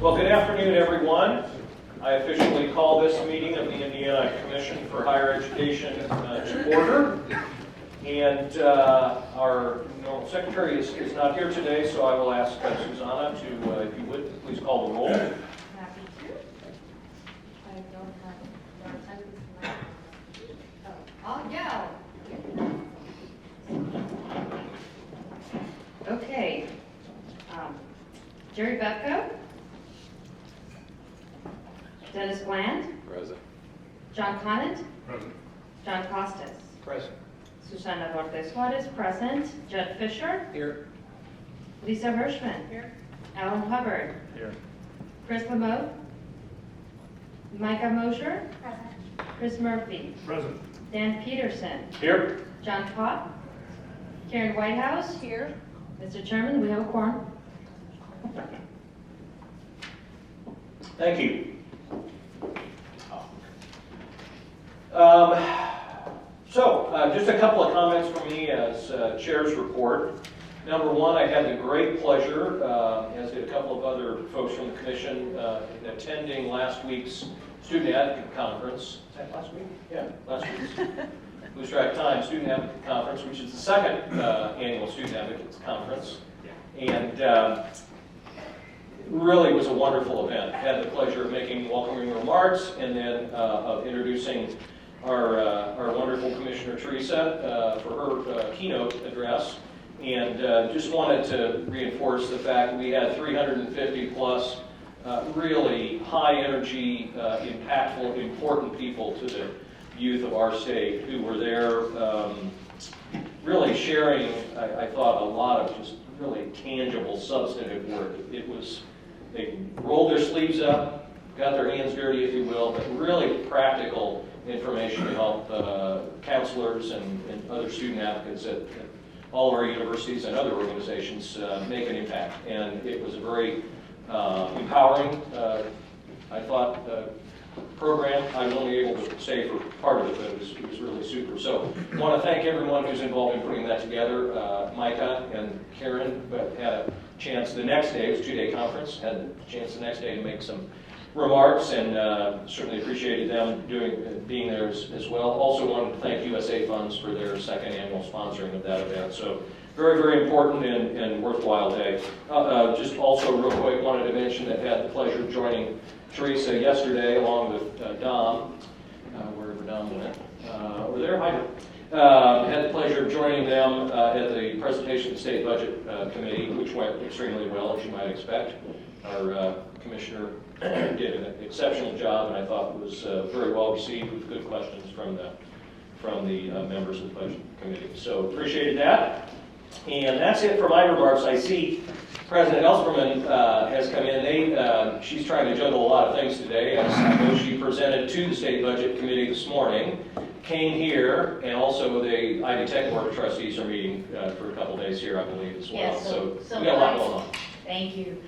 Well, good afternoon, everyone. I officially call this meeting of the Indiana Commission for Higher Education to order. And our normal secretary is not here today, so I will ask Susanna to, if you would, please call the roll. Happy to. I don't have our attendance tonight. I'll yell. Okay. Jerry Bethko. Dennis Bland. Present. John Conant. Present. John Costas. Present. Susana Borges Juarez present. Judd Fisher. Here. Lisa Hirschman. Here. Alan Hubbard. Here. Chris Lamote. Micah Mosher. Present. Chris Murphy. Present. Dan Peterson. Here. John Pott. Karen Whitehouse. Here. Mr. Chairman, we have a quorum. Thank you. Just a couple of comments from me as chair's report. Number one, I had the great pleasure, as did a couple of other folks from the commission, attending last week's Student Advocate Conference. Is that last week? Yeah, last week's Lose Track of Time Student Advocate Conference, which is the second annual Student Advocates Conference. And really was a wonderful event. Had the pleasure of making welcoming remarks and then of introducing our wonderful Commissioner Teresa for her keynote address. And just wanted to reinforce the fact that we had 350 plus really high energy, impactful, important people to the youth of our state who were there really sharing, I thought, a lot of just really tangible, substantive work. It was, they rolled their sleeves up, got their hands dirty, if you will, but really practical information to help counselors and other student advocates at all of our universities and other organizations make an impact. And it was a very empowering, I thought, program. I was only able to stay for part of it, but it was really super. So I want to thank everyone who's involved in putting that together. Micah and Karen had a chance the next day, it was a 2-day conference, had a chance the next day to make some remarks, and certainly appreciated them being there as well. Also wanted to thank USA Funds for their second annual sponsoring of that event. So very, very important and worthwhile day. Just also real quick, wanted to mention that I had the pleasure of joining Teresa yesterday along with Dom, wherever Dom went, over there, hi. Had the pleasure of joining them at the presentation of the State Budget Committee, which went extremely well, as you might expect. Our Commissioner did an exceptional job, and I thought was very well received with good questions from the members of the Budget Committee. So appreciated that. And that's it for my remarks. I see President Ellspermann has come in. She's trying to juggle a lot of things today. As I know, she presented to the State Budget Committee this morning, came here, and also the Ivy Tech Board of Trustees are meeting for a couple days here, I believe, as well. Yes, so we got a lot going on. Thank you.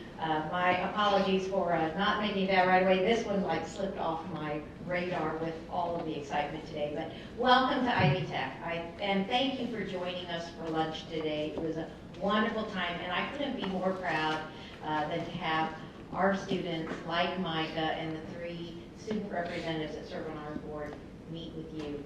My apologies for not making that right away. This one slipped off my radar with all of the excitement today. But welcome to Ivy Tech. And thank you for joining us for lunch today. It was a wonderful time, and I couldn't be more proud than to have our students like Micah and the 3 student representatives that serve on our board meet with you.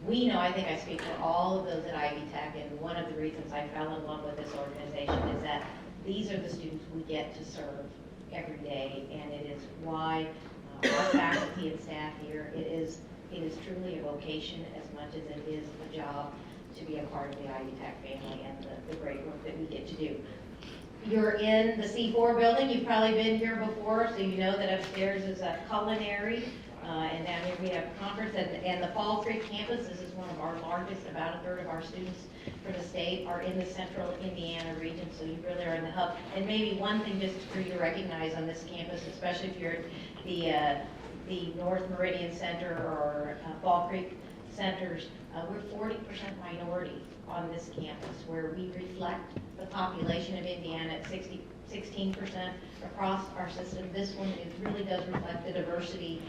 We know, I think I speak for all of those at Ivy Tech, and one of the reasons I fell in love with this organization is that these are the students we get to serve every day, and it is why our faculty and staff here, it is truly a vocation as much as it is a job to be a part of the Ivy Tech family and the great work that we get to do. You're in the C4 building. You've probably been here before, so you know that upstairs is a Culinary, and down here we have a conference, and the Fall Creek campus. This is one of our largest. About a third of our students for the state are in the central Indiana region, so you really are in the hub. And maybe one thing just for you to recognize on this campus, especially if you're at the North Meridian Center or Fall Creek centers, we're 40% minority on this campus, where we reflect the population of Indiana at 16% across our system. This one, it really does reflect the diversity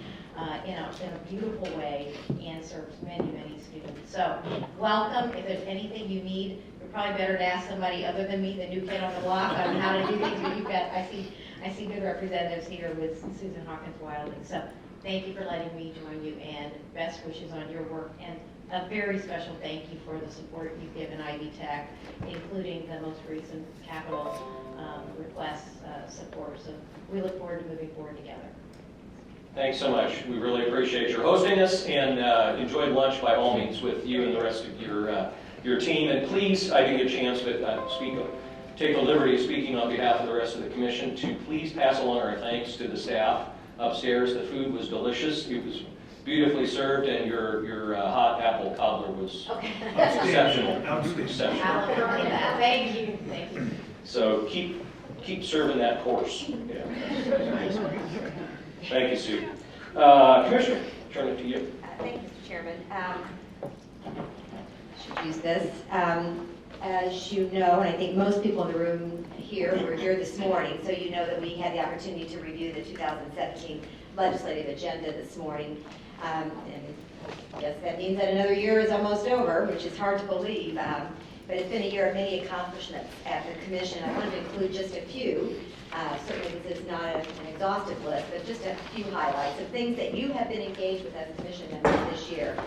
in a beautiful way and serves many, many students. So welcome. If there's anything you need, you're probably better to ask somebody other than me, the new kid on the block, on how to do things. But you've got, I see I see good representatives here with Susan Hawkins-Wilding. So thank you for letting me join you, and best wishes on your work. And a very special thank you for the support you've given Ivy Tech, including the most recent capital request support. So we look forward to moving forward together. Thanks so much. We really appreciate your hosting us, and enjoy lunch by all means with you and the rest of your team. And please, I didn't get a chance, but take the liberty of speaking on behalf of the rest of the commission to please pass along our thanks to the staff upstairs. The food was delicious. It was beautifully served, and your hot apple cobbler was exceptional. Exceptional. Thank you. Thank you. So keep serving that course. Yeah. Thank you, Sue. Commissioner, turn it to you. Thank you, Mr. Chairman. Should use this. As you know, and I think most people in the room here were here this morning, so you know that we had the opportunity to review the 2017 legislative agenda this morning. And yes, that means that another year is almost over, which is hard to believe. But it's been a year of many accomplishments at the commission. I wanted to include just a few. Certainly this is not an exhaustive list, but just a few highlights of things that you have been engaged with as commission members this year.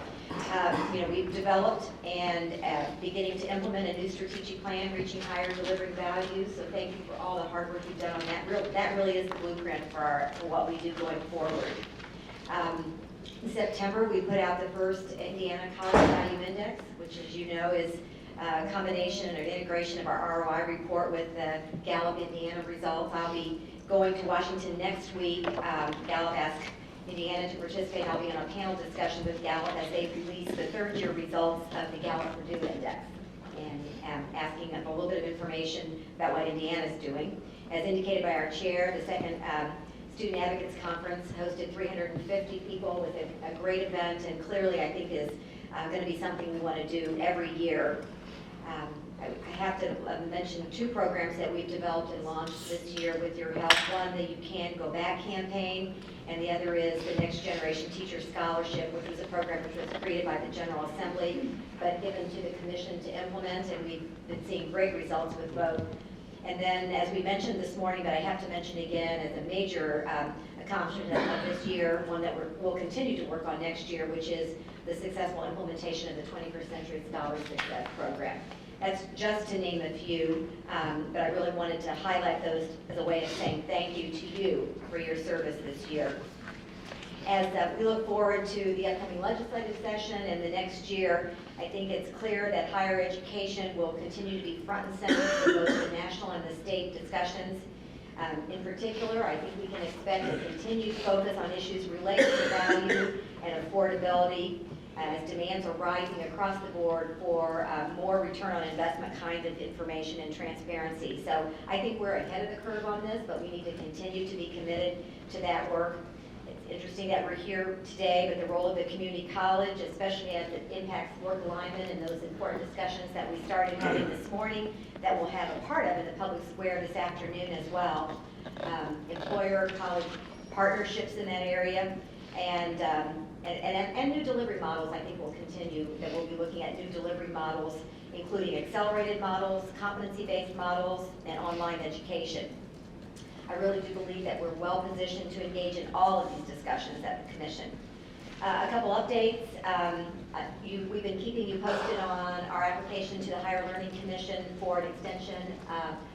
We've developed and beginning to implement a new strategic plan, reaching higher delivering values. So thank you for all the hard work you've done on that. That really is the blueprint for what we do going forward. In September, we put out the first Indiana College Value Index, which, as you know, is a combination or integration of our ROI report with the Gallup Indiana results. I'll be going to Washington next week. Gallup asked Indiana to participate. I'll be on a panel discussion with Gallup as they release the third-year results of the Gallup-Purdue Index, and asking a little bit of information about what Indiana is doing. As indicated by our chair, the second Student Advocates Conference hosted 350 people with a great event, and clearly I think is going to be something we want to do every year. I have to mention two programs that we've developed and launched this year with your help. One, the You Can Go Back campaign, and the other is the Next Generation Teacher Scholarship, which was a program which was created by the General Assembly, but given to the Commission to implement, and we've been seeing great results with both. And then, as we mentioned this morning, but I have to mention again as a major accomplishment of this year, one that we'll continue to work on next year, which is the successful implementation of the 21st Century Scholar Success Program. That's just to name a few, but I really wanted to highlight those as a way of saying thank you to you for your service this year. As we look forward to the upcoming legislative session and the next year, I think it's clear that higher education will continue to be front and center for both the national and the state discussions. In particular, I think we can expect a continued focus on issues related to value and affordability as demands are rising across the board for more return on investment kind of information and transparency. So I think we're ahead of the curve on this, but we need to continue to be committed to that work. It's interesting that we're here today, but the role of the community college, especially as it impacts work alignment and those important discussions that we started having this morning, that we'll have a part of in the public square this afternoon as well. Employer-college partnerships in that area, and new delivery models, I think, will continue, that we'll be looking at new delivery models, including accelerated models, competency-based models, and online education. I really do believe that we're well positioned to engage in all of these discussions at the Commission. A couple updates. We've been keeping you posted on our application to the Higher Learning Commission for an extension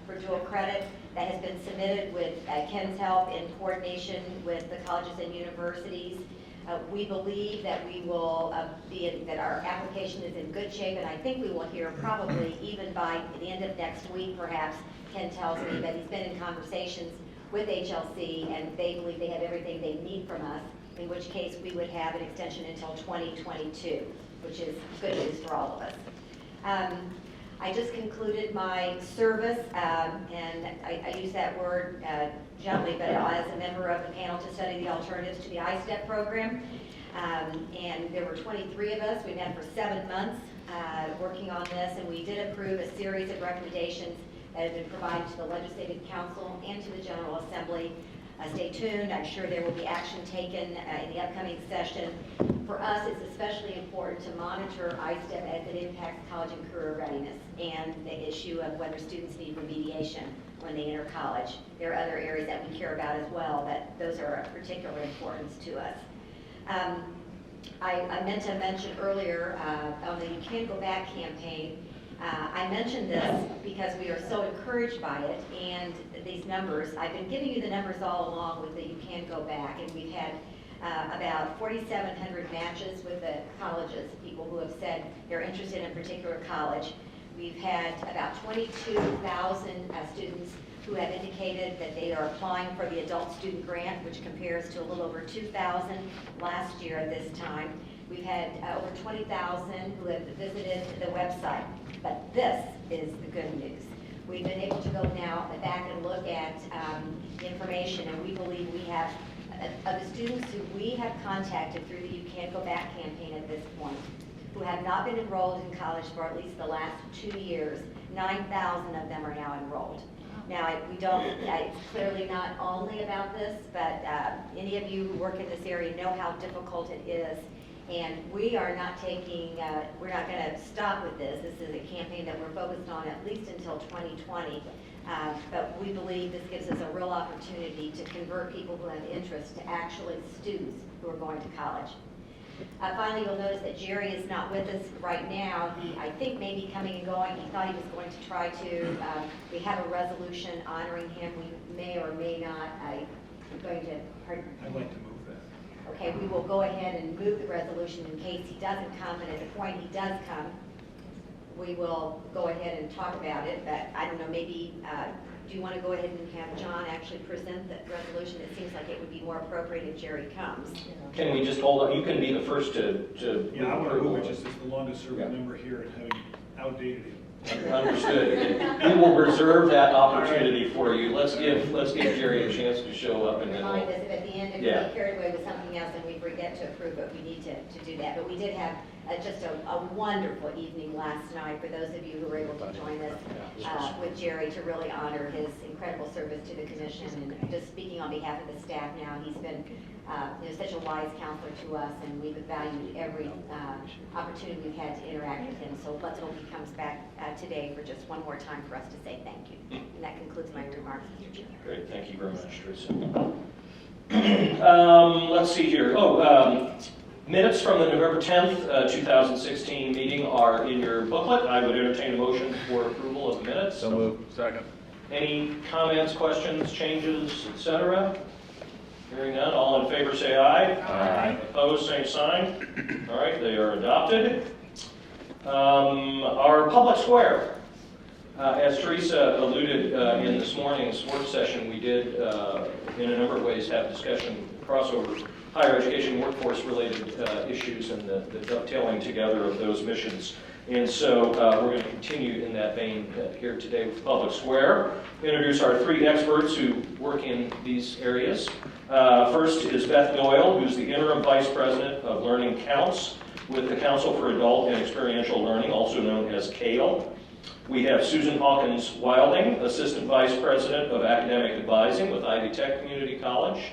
for dual credit that has been submitted with Ken's help in coordination with the colleges and universities. We believe that we will that our application is in good shape, and I think we will hear probably even by the end of next week, perhaps. Ken tells me that he's been in conversations with HLC, and they believe they have everything they need from us, in which case we would have an extension until 2022, which is good news for all of us. I just concluded my service, and I use that word gently, but as a member of the panel to study the alternatives to the ISTEP program. And there were 23 of us. We met for 7 months working on this, and we did approve a series of recommendations that have been provided to the Legislative Council and to the General Assembly. Stay tuned. I'm sure there will be action taken in the upcoming session. For us, it's especially important to monitor ISTEP as it impacts college and career readiness and the issue of whether students need remediation when they enter college. There are other areas that we care about as well, but those are of particular importance to us. I meant to mention earlier on the You Can Go Back campaign, I mentioned this because we are so encouraged by it and these numbers. I've been giving you the numbers all along with the You Can Go Back, and we've had about 4,700 matches with the colleges, people who have said they're interested in a particular college. We've had about 22,000 students who have indicated that they are applying for the adult student grant, which compares to a little over 2,000 last year at this time. We've had over 20,000 who have visited the website, but this is the good news. We've been able to go now back and look at information, and we believe we have, of the students who we have contacted through the You Can't Go Back campaign at this point, who have not been enrolled in college for at least the last 2 years, 9,000 of them are now enrolled. Now, it's clearly not only about this, but any of you who work in this area know how difficult it is. And we are not taking, we're not going to stop with this. This is a campaign that we're focused on at least until 2020. But we believe this gives us a real opportunity to convert people who have interest to actually students who are going to college. Finally, you'll notice that Jerry is not with us right now. He, I think, may be coming and going. He thought he was going to try to. We have a resolution honoring him. We may or may not. I'm going to. Pardon? I'd like to move that. Okay, we will go ahead and move the resolution in case he doesn't come, and at the point he does come, we will go ahead and talk about it. But I don't know, maybe. Do you want to go ahead and have John actually present the resolution? It seems like it would be more appropriate if Jerry comes. Can we just hold on? You can be the first to Yeah, I want to approval. move it just as the longest serving member here and having outdated it. Understood. We will reserve that opportunity for you. Let's give Jerry a chance to show up, and then Remind we'll, us if at the end, if we get carried away with something else and we forget to approve it, we need to do that. But we did have just a wonderful evening last night for those of you who were able to join us with Jerry to really honor his incredible service to the commission. And just speaking on behalf of the staff now, he's been such a wise counselor to us, and we've valued every opportunity we've had to interact with him. So let's hope he comes back today for just one more time for us to say thank you. And that concludes my remarks, Mr. Chairman. great. Thank you very much, Teresa. Let's see here. Minutes from the November 10th, 2016 meeting are in your booklet. I would entertain a motion for approval of the minutes. So moved. Second. Any comments, questions, changes, etc.? Hearing none, all in favor say aye. Aye. Opposed, same sign. All right, they are adopted. Our public square. As Teresa alluded in this morning's work session, we did, in a number of ways, have discussion, crossover, higher education workforce related issues and the dovetailing together of those missions. And so we're going to continue in that vein here today with Public Square. Introduce our three experts who work in these areas. First is Beth Doyle, who's the Interim Vice President of Learning Counts with the Council for Adult and Experiential Learning, also known as CALE. We have Susan Hawkins Wilding, Assistant Vice President of Academic Advising with Ivy Tech Community College,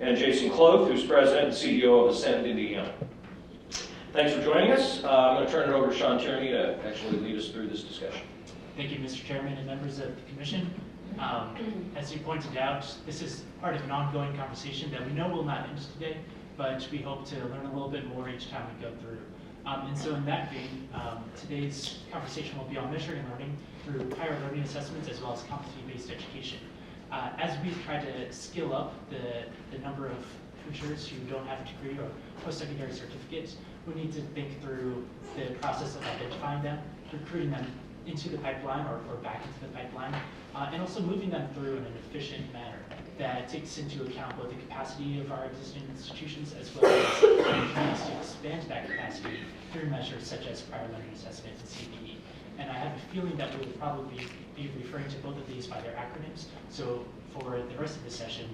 and Jason Cloth, who's President and CEO of Ascend Indiana. Thanks for joining us. I'm going to turn it over to Sean Tierney to actually lead us through this discussion. Thank you, Mr. Chairman and members of the Commission. As you pointed out, this is part of an ongoing conversation that we know will not end today, but we hope to learn a little bit more each time we go through. And so in that vein, today's conversation will be on measuring learning through higher learning assessments as well as competency-based education. As we try to scale up the number of futures who don't have a degree or post-secondary certificates, we need to think through the process of identifying them, recruiting them into the pipeline or back into the pipeline, and also moving them through in an efficient manner that takes into account both the capacity of our existing institutions as well as opportunities to expand that capacity through measures such as prior learning assessment and CPE. And I have a feeling that we will probably be referring to both of these by their acronyms. So for the rest of the session,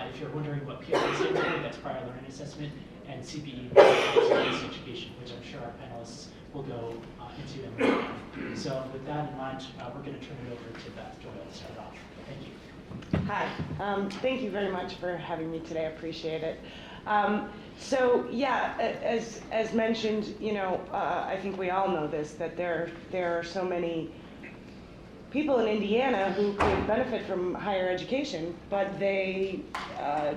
if you're wondering what PLA stands for, that's prior learning assessment, and CPE, competency-based education, which I'm sure our panelists will go into in a moment. So with that in mind, we're going to turn it over to Beth Doyle to start off. Thank you. Hi, thank you very much for having me today. I appreciate it. So yeah, as mentioned, you know, I think we all know this, that there are so many people in Indiana who could benefit from higher education, but they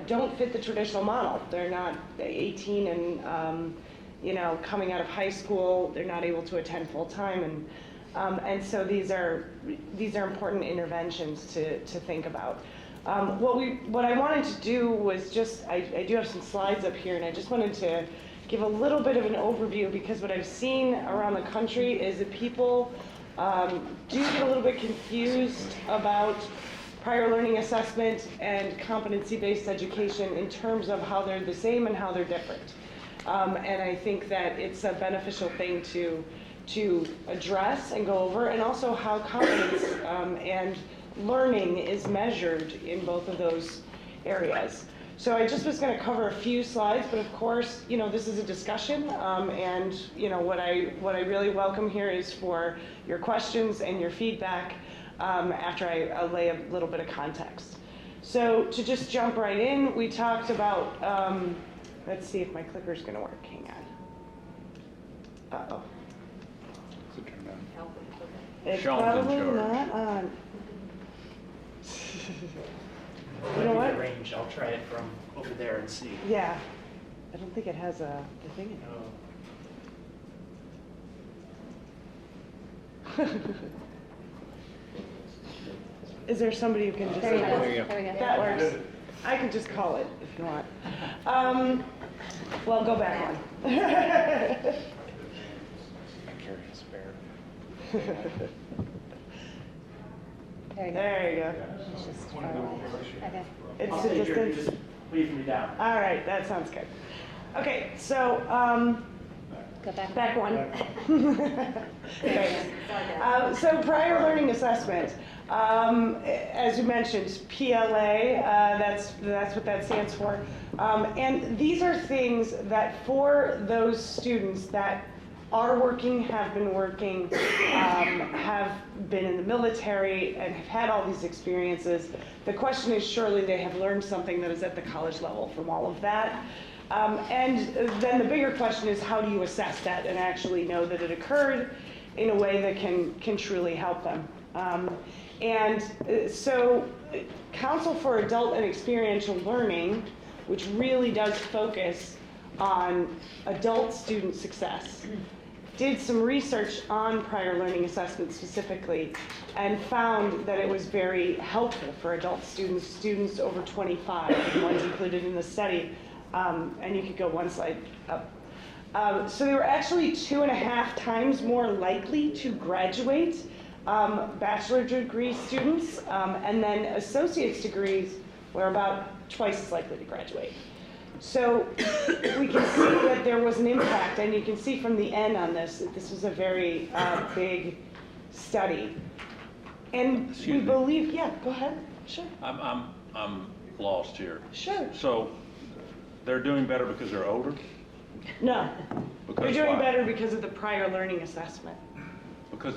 don't fit the traditional model. They're not 18 and you know, coming out of high school, they're not able to attend full time, and so these are important interventions to think about. What I wanted to do was just, I do have some slides up here, and I just wanted to give a little bit of an overview, because what I've seen around the country is that people do get a little bit confused about prior learning assessment and competency-based education in terms of how they're the same and how they're different. And I think that it's a beneficial thing to address and go over, and also how competence and learning is measured in both of those areas. So I just was going to cover a few slides, but of course, you know, this is a discussion, and you know, what I really welcome here is for your questions and your feedback after I lay a little bit of context. So to just jump right in, we talked about, let's see if my clicker's going to work. Hang on. Uh-oh. It's probably not on. You know what? Range. I'll try it from over there and see. Yeah. I don't think it has the thing in it. Is there somebody who can just... There you go. There you go. There we go. That works. I can just call it if you want. Well, go back one. I carry a spare. There you go. There you go. It's just far away. Okay. It's I'll the stay here, distance. just leave me down. All right, that sounds good. Okay, so Go back. back one. Okay. So prior learning assessment, as you mentioned, PLA, that's what that stands for. And these are things that for those students that are working, have been working, have been in the military, and have had all these experiences, the question is surely they have learned something that is at the college level from all of that. And then the bigger question is, how do you assess that and actually know that it occurred in a way that can truly help them? So Council for Adult and Experiential Learning, which really does focus on adult student success, did some research on prior learning assessment specifically, and found that it was very helpful for adult students over 25, the ones included in the study. And you could go one slide up. So they were actually 2.5 times more likely to graduate, bachelor degree students, and then associate's degrees were about twice as likely to graduate. So we can see that there was an impact, and you can see from the N on this that this was a very big study. And we believe, yeah, go ahead, sure. I'm lost here. Sure. So they're doing better because they're older? No, Because they're doing why? better because of the prior learning assessment. Because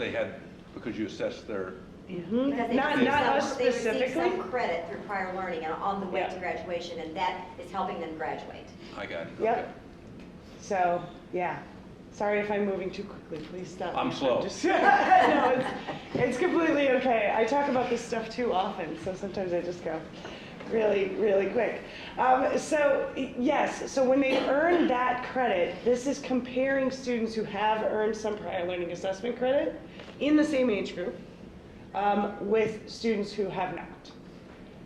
you assessed their, Because they Not receive us some, they receive specifically. some credit through prior learning and on the way Yeah. to graduation, and that is helping them graduate. I got it. Yep. Okay. So, yeah. Sorry if I'm moving too quickly. Please stop me. I'm slow. No, it's completely okay. I talk about this stuff too often, so sometimes I just go really, really quick. So, yes, so when they earn that credit, this is comparing students who have earned some prior learning assessment credit in the same age group with students who have not.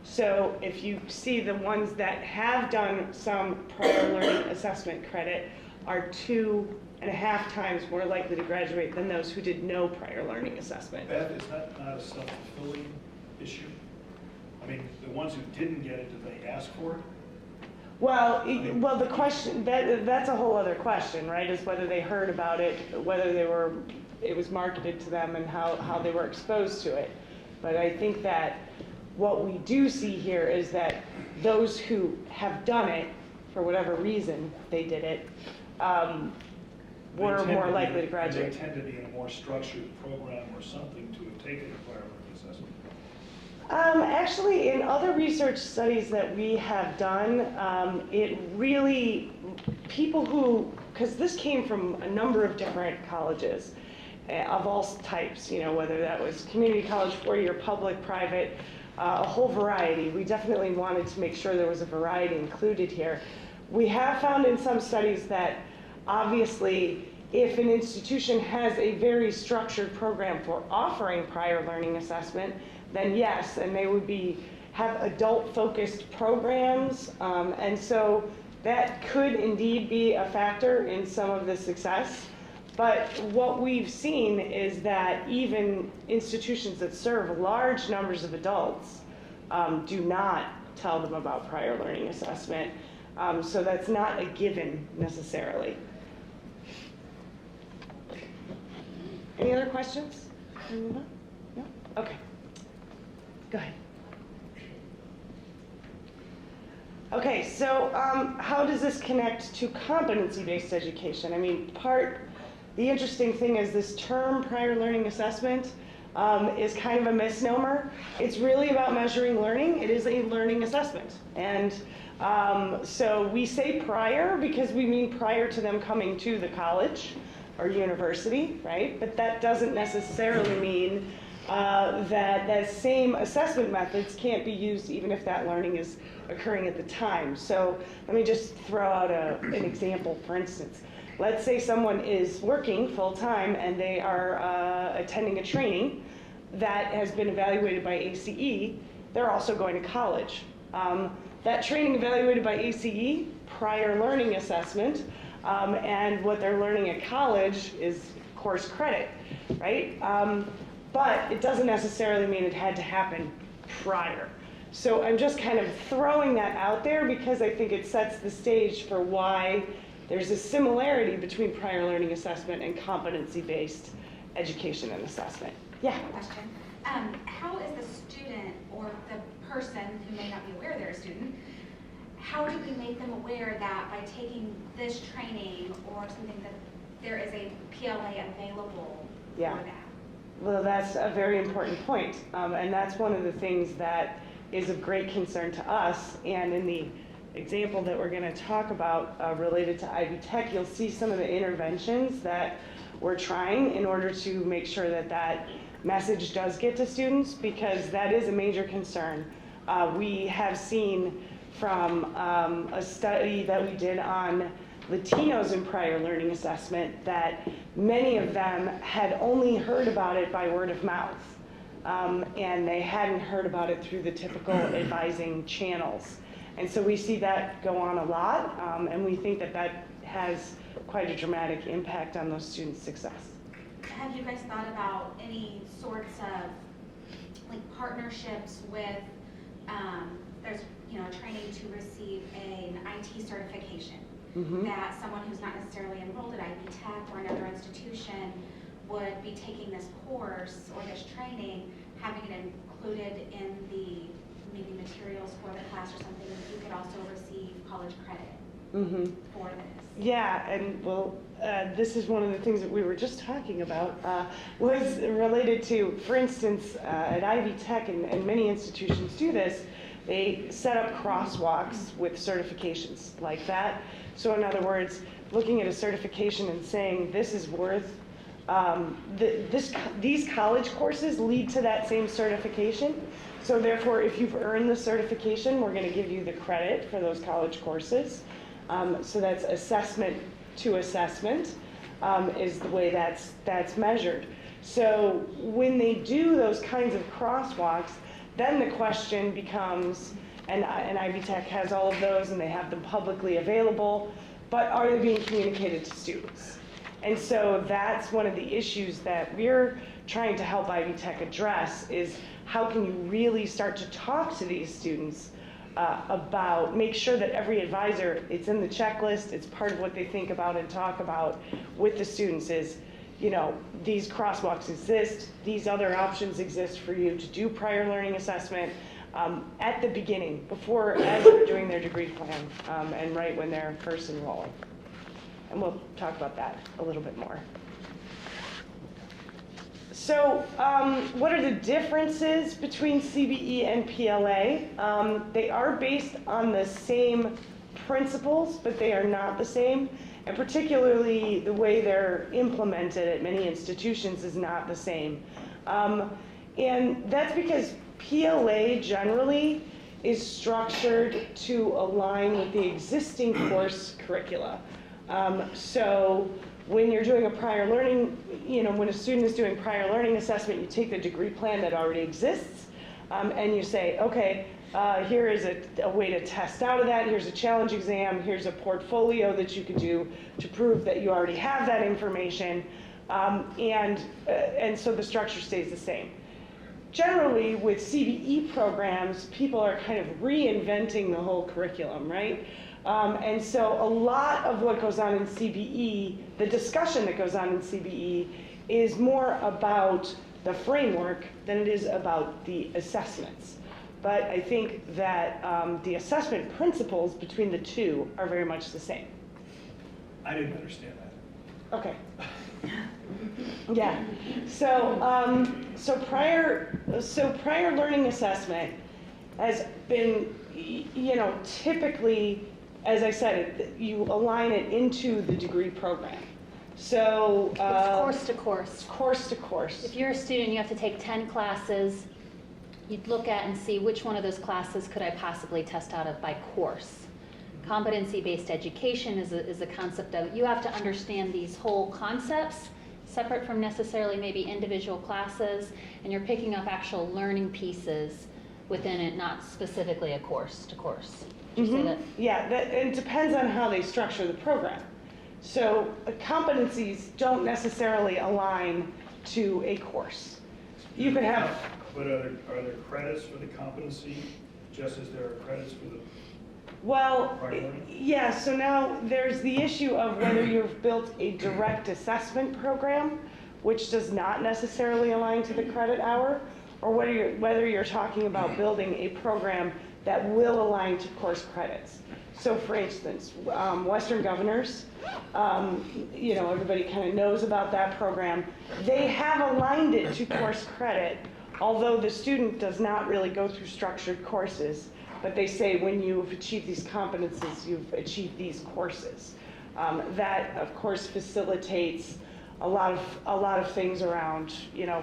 So if you see the ones that have done some prior learning assessment credit are 2.5 times more likely to graduate than those who did no prior learning assessment. Beth, is that not a self-fulfilling issue? I mean, the ones who didn't get it, did they ask for it? Well, the question, that's a whole other question, right, is whether they heard about it, whether it was marketed to them, and how they were exposed to it. But I think that what we do see here is that those who have done it, for whatever reason they did it, were more likely to graduate. They tend to be in a more structured program or something to have taken a prior learning assessment. Actually, in other research studies that we have done, it really, people who, because this came from a number of different colleges of all types, whether that was community college, four-year, public, private, a whole variety. We definitely wanted to make sure there was a variety included here. We have found in some studies that obviously if an institution has a very structured program for offering prior learning assessment, then yes, and they would have adult-focused programs, and so that could indeed be a factor in some of the success. But what we've seen is that even institutions that serve large numbers of adults do not tell them about prior learning assessment, so that's not a given necessarily. Any other questions? No? Okay. Go ahead. Okay, so how does this connect to competency-based education? I mean, the interesting thing is this term prior learning assessment is kind of a misnomer. It's really about measuring learning. It is a learning assessment. And so we say prior because we mean prior to them coming to the college or university, right? But that doesn't necessarily mean that same assessment methods can't be used even if that learning is occurring at the time. So let me just throw out an example. For instance, let's say someone is working full-time and they are attending a training that has been evaluated by ACE. They're also going to college. That training evaluated by ACE, prior learning assessment, and what they're learning at college is course credit, right? But it doesn't necessarily mean it had to happen prior. So I'm just kind of throwing that out there because I think it sets the stage for why there's a similarity between prior learning assessment and competency-based education and assessment. Yeah? Question. How is the student or the person who may not be aware they're a student, how do we make them aware that by taking this training or something that there is a PLA available for that? Well, that's a very important point. And that's one of the things that is of great concern to us. And in the example that we're going to talk about related to Ivy Tech, you'll see some of the interventions that we're trying in order to make sure that that message does get to students, because that is a major concern. We have seen from a study that we did on Latinos in prior learning assessment that many of them had only heard about it by word of mouth, and they hadn't heard about it through the typical advising channels. And so we see that go on a lot, and we think that that has quite a dramatic impact on those students' success. Have you guys thought about any sorts of like partnerships with, there's training to receive an IT certification, that someone who's not necessarily enrolled at Ivy Tech or another institution would be taking this course or this training, having it included in the maybe materials for the class or something, that you could also receive college credit for this. Yeah, and well, this is one of the things that we were just talking about, was related to, for instance, at Ivy Tech, and many institutions do this, they set up crosswalks with certifications like that. So in other words, looking at a certification and saying this is worth, these college courses lead to that same certification. So therefore, if you've earned the certification, we're going to give you the credit for those college courses. So that's assessment to assessment is the way that's measured. So when they do those kinds of crosswalks, then the question becomes, and Ivy Tech has all of those and they have them publicly available, but are they being communicated to students? And so that's one of the issues that we're trying to help Ivy Tech address, is how can you really start to talk to these students about, make sure that every advisor, it's in the checklist, it's part of what they think about and talk about with the students is, these crosswalks exist, these other options exist for you to do prior learning assessment at the beginning, as they're doing their degree plan, and right when they're first enrolling. And we'll talk about that a little bit more. So what are the differences between CBE and PLA? They are based on the same principles, but they are not the same. And particularly the way they're implemented at many institutions is not the same. And that's because PLA generally is structured to align with the existing course curricula. So when you're doing a prior learning, when a student is doing prior learning assessment, you take the degree plan that already exists, and you say, okay, here is a way to test out of that, here's a challenge exam, here's a portfolio that you can do to prove that you already have that information, and so the structure stays the same. Generally, with CBE programs, people are kind of reinventing the whole curriculum, right? And so a lot of what goes on in CBE, the discussion that goes on in CBE, is more about the framework than it is about the assessments. But I think that the assessment principles between the two are very much the same. I didn't understand that. Okay. Yeah. So prior learning assessment has been, typically, as I said, you align it into the degree program. So It's course to course. Course to course. If you're a student, you have to take 10 classes. You'd look at and see which one of those classes could I possibly test out of by course. Competency-based education is a concept of you have to understand these whole concepts separate from necessarily maybe individual classes, and you're picking up actual learning pieces within it, not specifically a course to course. Did you say that? Yeah, it depends on how they structure the program. So competencies don't necessarily align to a course. You could have. But are there credits for the competency, just as there are credits for the Well, prior learning? yeah, so now there's the issue of whether you've built a direct assessment program, which does not necessarily align to the credit hour, or whether you're talking about building a program that will align to course credits. So for instance, Western Governors, everybody kind of knows about that program. They have aligned it to course credit, although the student does not really go through structured courses. But they say when you've achieved these competencies, you've achieved these courses. That, of course, facilitates a lot of things around,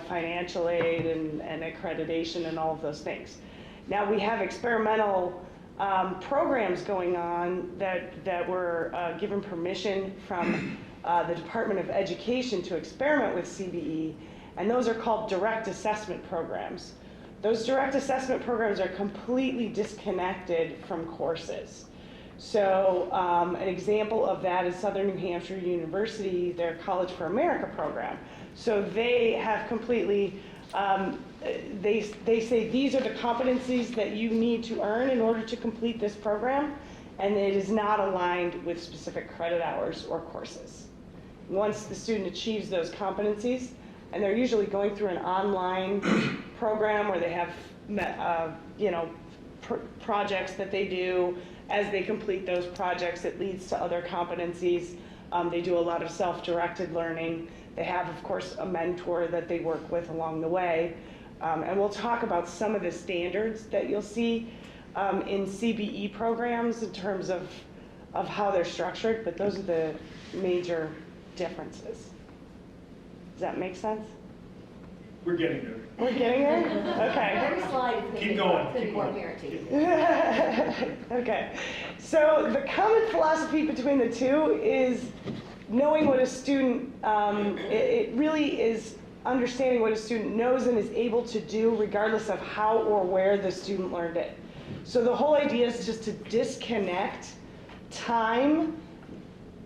financial aid and accreditation and all of those things. Now we have experimental programs going on that were given permission from the Department of Education to experiment with CBE, and those are called direct assessment programs. Those direct assessment programs are completely disconnected from courses. So an example of that is Southern New Hampshire University, their College for America program. So they have completely, they say these are the competencies that you need to earn in order to complete this program, and it is not aligned with specific credit hours or courses. Once the student achieves those competencies, and they're usually going through an online program where they have, projects that they do. As they complete those projects, it leads to other competencies. They do a lot of self-directed learning. They have, of course, a mentor that they work with along the way. And we'll talk about some of the standards that you'll see in CBE programs in terms of how they're structured, but those are the major differences. Does that make sense? We're getting there. We're getting there? Okay. Every slide is Keep going. could be more guaranteed. Okay. So the common philosophy between the two is knowing what a student, it really is understanding what a student knows and is able to do regardless of how or where the student learned it. So the whole idea is just to disconnect time,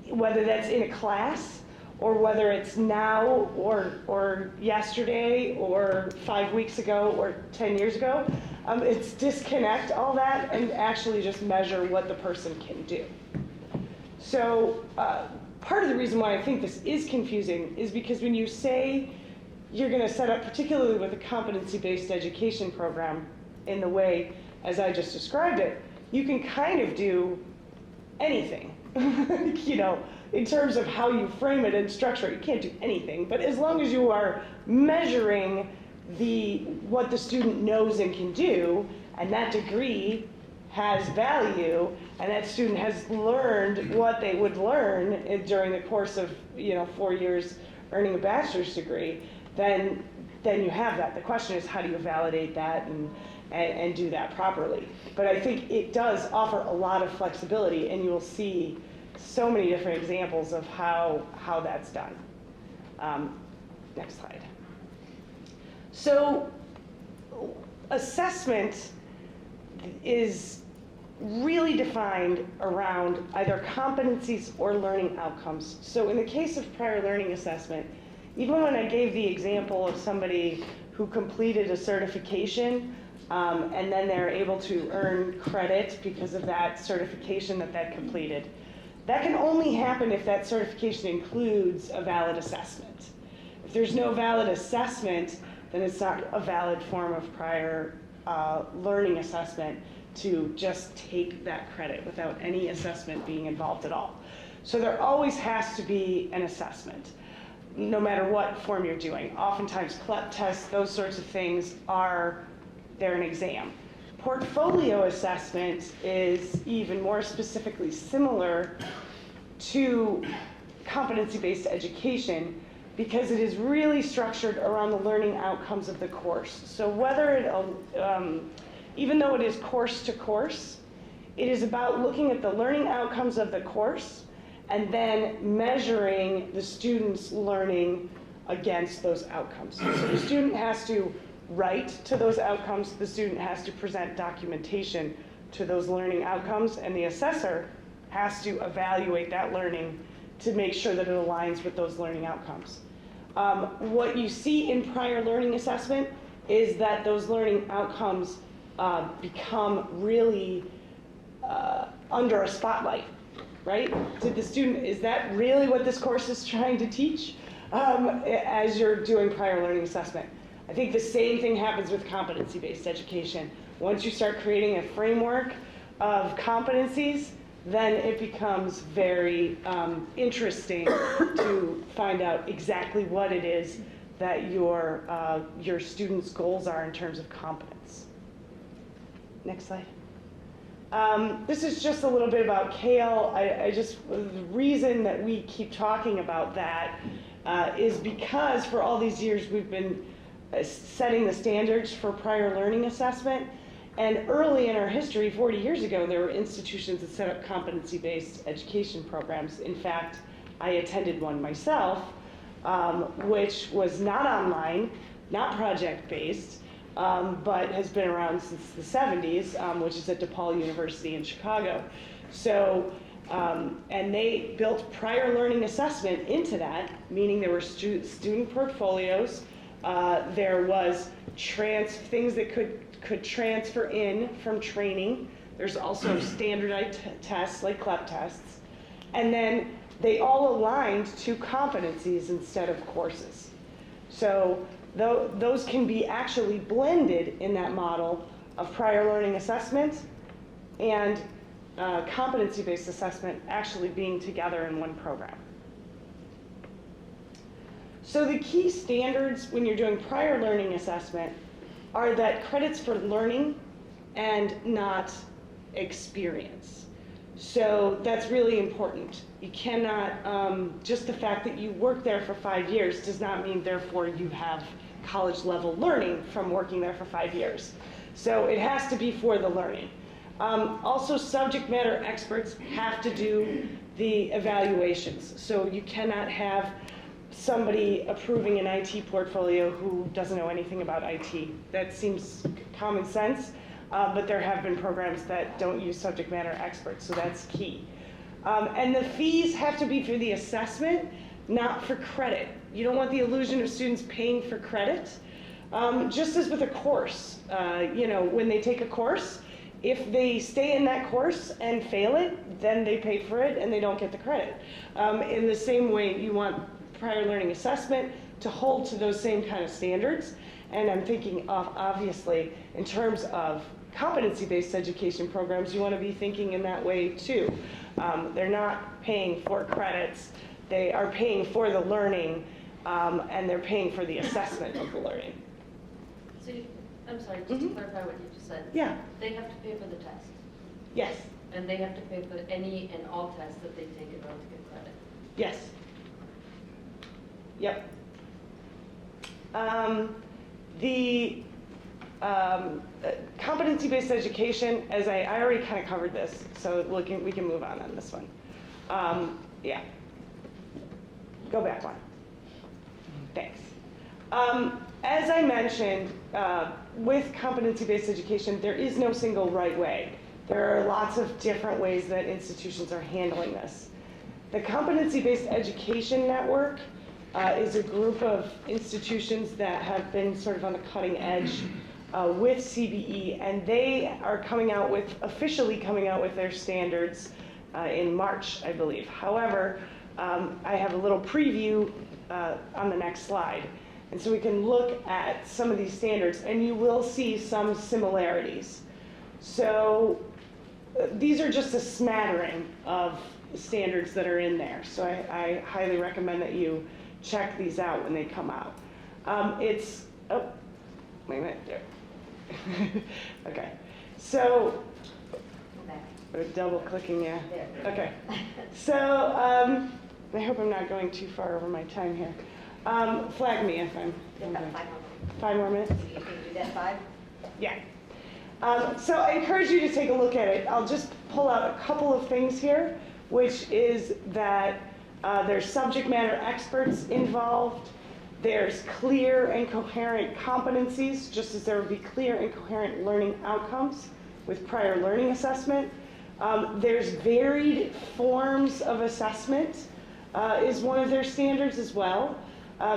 whether that's in a class, or whether it's now or yesterday or 5 weeks ago or 10 years ago. It's disconnect all that and actually just measure what the person can do. So part of the reason why I think this is confusing is because when you say you're going to set up, particularly with a competency-based education program in the way as I just described it, you can kind of do anything. you know, in terms of how you frame it and structure it, you can't do anything. But as long as you are measuring what the student knows and can do, and that degree has value, and that student has learned what they would learn during the course of 4 years earning a bachelor's degree, then you have that. The question is, how do you validate that and do that properly? But I think it does offer a lot of flexibility, and you will see so many different examples of how that's done. Next slide. So assessment is really defined around either competencies or learning outcomes. So in the case of prior learning assessment, even when I gave the example of somebody who completed a certification and then they're able to earn credit because of that certification that completed, that can only happen if that certification includes a valid assessment. If there's no valid assessment, then it's not a valid form of prior learning assessment to just take that credit without any assessment being involved at all. So there always has to be an assessment, no matter what form you're doing. Oftentimes CLEP tests, those sorts of things they're an exam. Portfolio assessment is even more specifically similar to competency-based education because it is really structured around the learning outcomes of the course. So even though it is course to course, it is about looking at the learning outcomes of the course and then measuring the student's learning against those outcomes. So the student has to write to those outcomes, the student has to present documentation to those learning outcomes, and the assessor has to evaluate that learning to make sure that it aligns with those learning outcomes. What you see in prior learning assessment is that those learning outcomes become really under a spotlight, right? Is that really what this course is trying to teach as you're doing prior learning assessment? I think the same thing happens with competency-based education. Once you start creating a framework of competencies, then it becomes very interesting to find out exactly what it is that your students' goals are in terms of competence. Next slide. This is just a little bit about CALE. The reason that we keep talking about that is because for all these years we've been setting the standards for prior learning assessment. And early in our history, 40 years ago, there were institutions that set up competency-based education programs. In fact, I attended one myself, which was not online, not project-based, but has been around since the 70s, which is at DePaul University in Chicago. So, and they built prior learning assessment into that, meaning there were student portfolios, there was things that could transfer in from training. There's also standardized tests like CLEP tests. And then they all aligned to competencies instead of courses. So those can be actually blended in that model of prior learning assessment and competency-based assessment actually being together in one program. So the key standards when you're doing prior learning assessment are that credits for learning and not experience. So that's really important. You cannot, just the fact that you work there for 5 years does not mean therefore you have college level learning from working there for 5 years. So it has to be for the learning. Also, subject matter experts have to do the evaluations. So you cannot have somebody approving an IT portfolio who doesn't know anything about IT. That seems common sense, but there have been programs that don't use subject matter experts, so that's key. And the fees have to be for the assessment, not for credit. You don't want the illusion of students paying for credit. Just as with a course, when they take a course, if they stay in that course and fail it, then they pay for it and they don't get the credit. In the same way, you want prior learning assessment to hold to those same kind of standards. And I'm thinking of, obviously, in terms of competency-based education programs, you want to be thinking in that way too. They're not paying for credits, they are paying for the learning, and they're paying for the assessment of the learning. So, I'm sorry, just to clarify what you just said. Yeah. They have to pay for the test, Yes. and they have to pay for any and all tests that they take in order to get credit. Yes. Yep. The competency-based education, as I already kind of covered this, so we can move on this one. Yeah. Go back one. Thanks. As I mentioned, with competency-based education, there is no single right way. There are lots of different ways that institutions are handling this. The Competency-Based Education Network is a group of institutions that have been sort of on the cutting edge with CBE, and they are officially coming out with their standards in March, I believe. However, I have a little preview on the next slide. And so we can look at some of these standards, and you will see some similarities. So these are just a smattering of standards that are in there. So I highly recommend that you check these out when they come out. Wait a minute, there. Okay, so, double clicking, yeah. Okay, so I hope I'm not going too far over my time here. Flag me if I'm. About 5 more minutes. 5 more minutes? So you can do that 5? Yeah. So I encourage you to take a look at it. I'll just pull out a couple of things here, which is that there's subject matter experts involved. There's clear and coherent competencies, just as there would be clear and coherent learning outcomes with prior learning assessment. There's varied forms of assessment is one of their standards as well.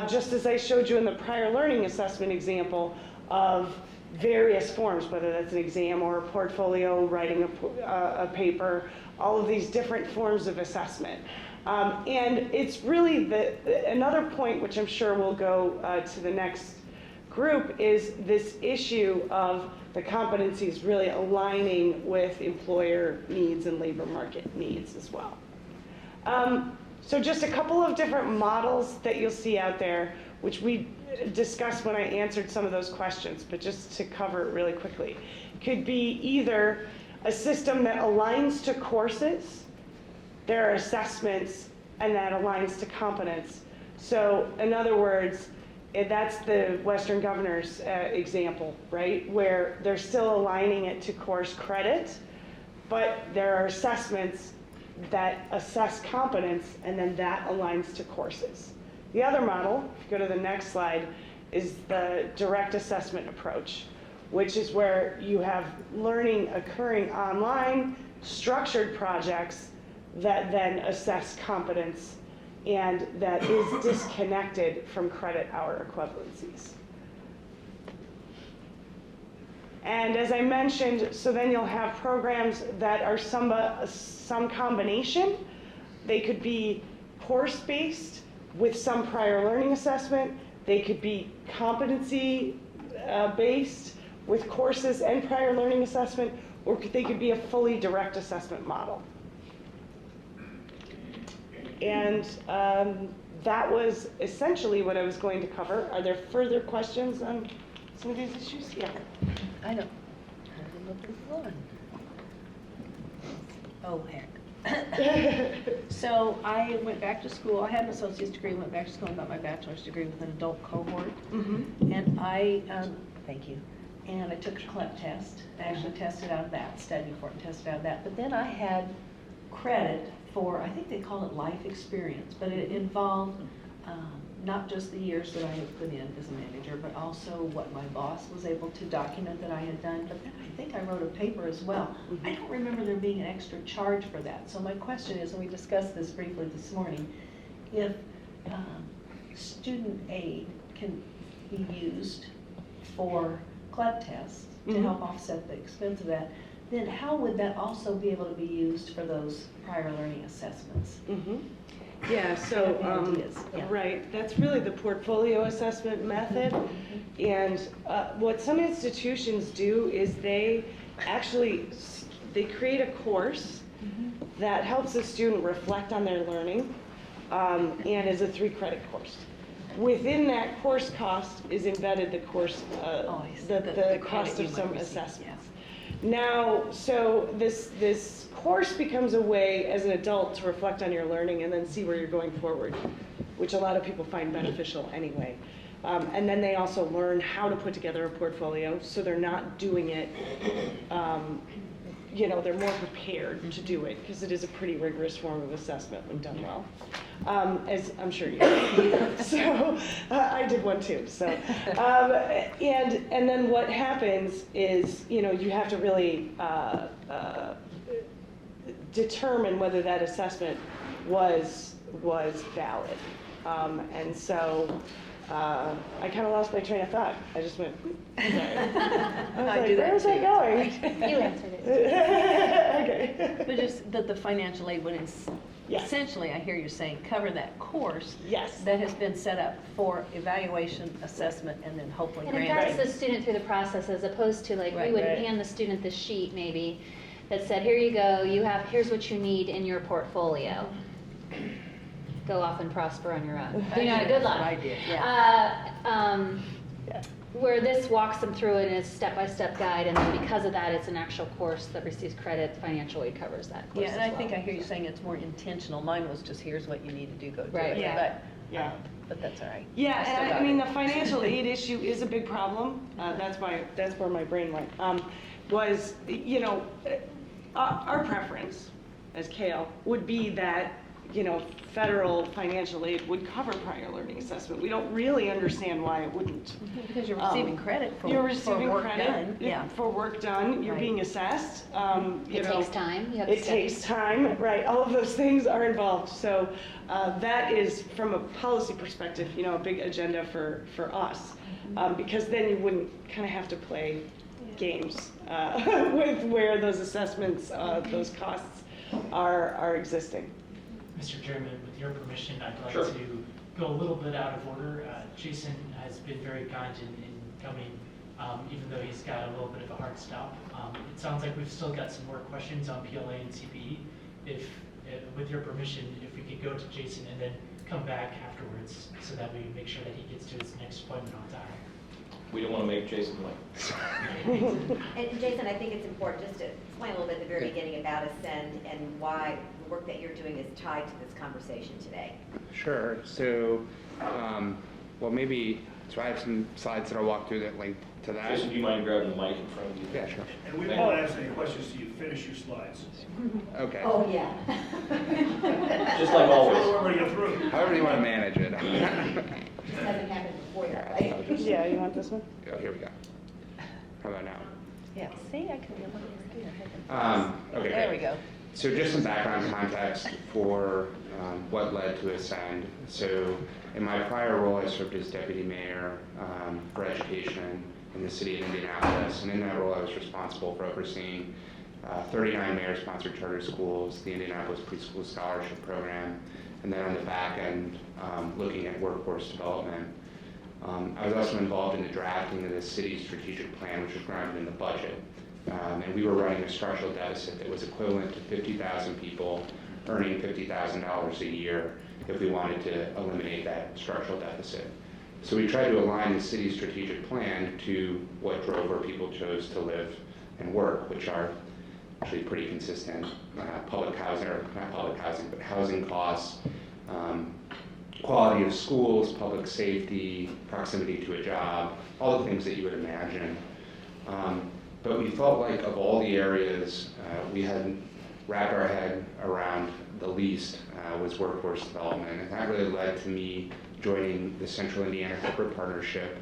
Just as I showed you in the prior learning assessment example of various forms, whether that's an exam or a portfolio, writing a paper, all of these different forms of assessment. And it's really another point, which I'm sure will go to the next group, is this issue of the competencies really aligning with employer needs and labor market needs as well. So just a couple of different models that you'll see out there, which we discussed when I answered some of those questions, but just to cover it really quickly. Could be either a system that aligns to courses, there are assessments, and that aligns to competence. So in other words, that's the Western Governors example, right? Where they're still aligning it to course credit, but there are assessments that assess competence, and then that aligns to courses. The other model, if you go to the next slide, is the direct assessment approach, which is where you have learning occurring online, structured projects that then assess competence, and that is disconnected from credit hour equivalencies. And as I mentioned, so then you'll have programs that are some combination. They could be course-based with some prior learning assessment. They could be competency-based with courses and prior learning assessment, or they could be a fully direct assessment model. And that was essentially what I was going to cover. Are there further questions on some of these issues? Yeah. I know. I'm looking for one. Oh, heck. So I went back to school. I had an associate's degree, went back to school and got my bachelor's degree with an adult cohort. And thank you. And I took a CLEP test. I actually tested out of that, studied for it and tested out of that. But then I had credit for, I think they call it life experience, but it involved not just the years that I had put in as a manager, but also what my boss was able to document that I had done. But then I think I wrote a paper as well. I don't remember there being an extra charge for that. So my question is, and we discussed this briefly this morning, if student aid can be used for CLEP tests to help offset the expense of that, then how would that also be able to be used for those prior learning assessments? Yeah, so, Ideas, yeah. right, that's really the portfolio assessment method. And what some institutions do is they actually, they create a course that helps a student reflect on their learning, and is a 3-credit course. Within that course cost is embedded the course, the cost of some assessments. Now, so this course becomes a way as an adult to reflect on your learning and then see where you're going forward, which a lot of people find beneficial anyway. And then they also learn how to put together a portfolio, so they're not doing it, you know, they're more prepared to do it, because it is a pretty rigorous form of assessment when done well, as I'm sure you know. So I did one too. So and then what happens is, you know, you have to really determine whether that assessment was valid, and so. I kind of lost my train of thought. I just went, sorry. I was like, where was I going? You answered it. Okay. But just that the financial aid would Yes. essentially, I hear you saying, cover that course Yes. that has been set up for evaluation, assessment, and then hopefully And it granting. guides the student through the process, as opposed to like, we Right, would right. hand the student the sheet maybe that said, here you go, here's what you need in your portfolio. Go off and prosper on your own. You know, good luck. I did, yeah. Where this walks them through it in a step-by-step guide, and then because of that, it's an actual course that receives credit. Financial aid covers that course Yeah, and I as think well. I hear you saying it's more intentional. Mine was just, here's what you need to do, go do Right. it. Yeah. Yeah. But that's all right. Yeah, still and I got mean, it. the financial aid issue is a big problem. That's where my brain went. Was, you know, our preference as Kale would be that, you know, federal financial aid would cover prior learning assessment. We don't really understand why it wouldn't. Because you're receiving credit for You're for receiving work credit done. Yeah. for work done. You're Right. being assessed. You It know, takes time. You have to It takes time, right? All of those things are involved. So that is, from a policy perspective, you know, a big agenda for us, because then you wouldn't kind of have to play games with where those assessments, those costs are existing. Mr. Chairman, with your permission, I'd like Sure. to go a little bit out of order. Jason has been very kind in coming, even though he's got a little bit of a hard stop. It sounds like we've still got some more questions on PLA and CPE. If with your permission, if we could go to Jason and then come back afterwards, so that we make sure that he gets to his next appointment on time. We don't want to make Jason late. And Jason, I think it's important just to explain a little bit at the very beginning about Ascend and why the work that you're doing is tied to this conversation today. Sure. So, well, maybe, so I have some slides that I'll walk through that link to that. Jason, do you mind grabbing the mic in front of you? Yeah, sure. And we won't ask any questions till you finish your slides. Okay. Oh, yeah. Just like always. However you get through. However you want to manage it. This hasn't happened before, right? I'll just- Yeah, you want this one? Oh, here we go. How about now? Yeah, see, I can. Okay, There we great. go. So just some background context for what led to Ascend. So in my prior role, I served as deputy mayor for education in the city of Indianapolis. And in that role, I was responsible for overseeing 39 mayor-sponsored charter schools, the Indianapolis Preschool Scholarship Program, and then on the back end, looking at workforce development. I was also involved in the drafting of the city's strategic plan, which was grounded in the budget. And we were running a structural deficit that was equivalent to 50,000 people earning $50,000 a year if we wanted to eliminate that structural deficit. So we tried to align the city's strategic plan to what drove where people chose to live and work, which are actually pretty consistent. Public housing, or not public housing, but housing costs, quality of schools, public safety, proximity to a job, all the things that you would imagine. But we felt like of all the areas we hadn't wrapped our head around the least was workforce development. And that really led to me joining the Central Indiana Corporate Partnership,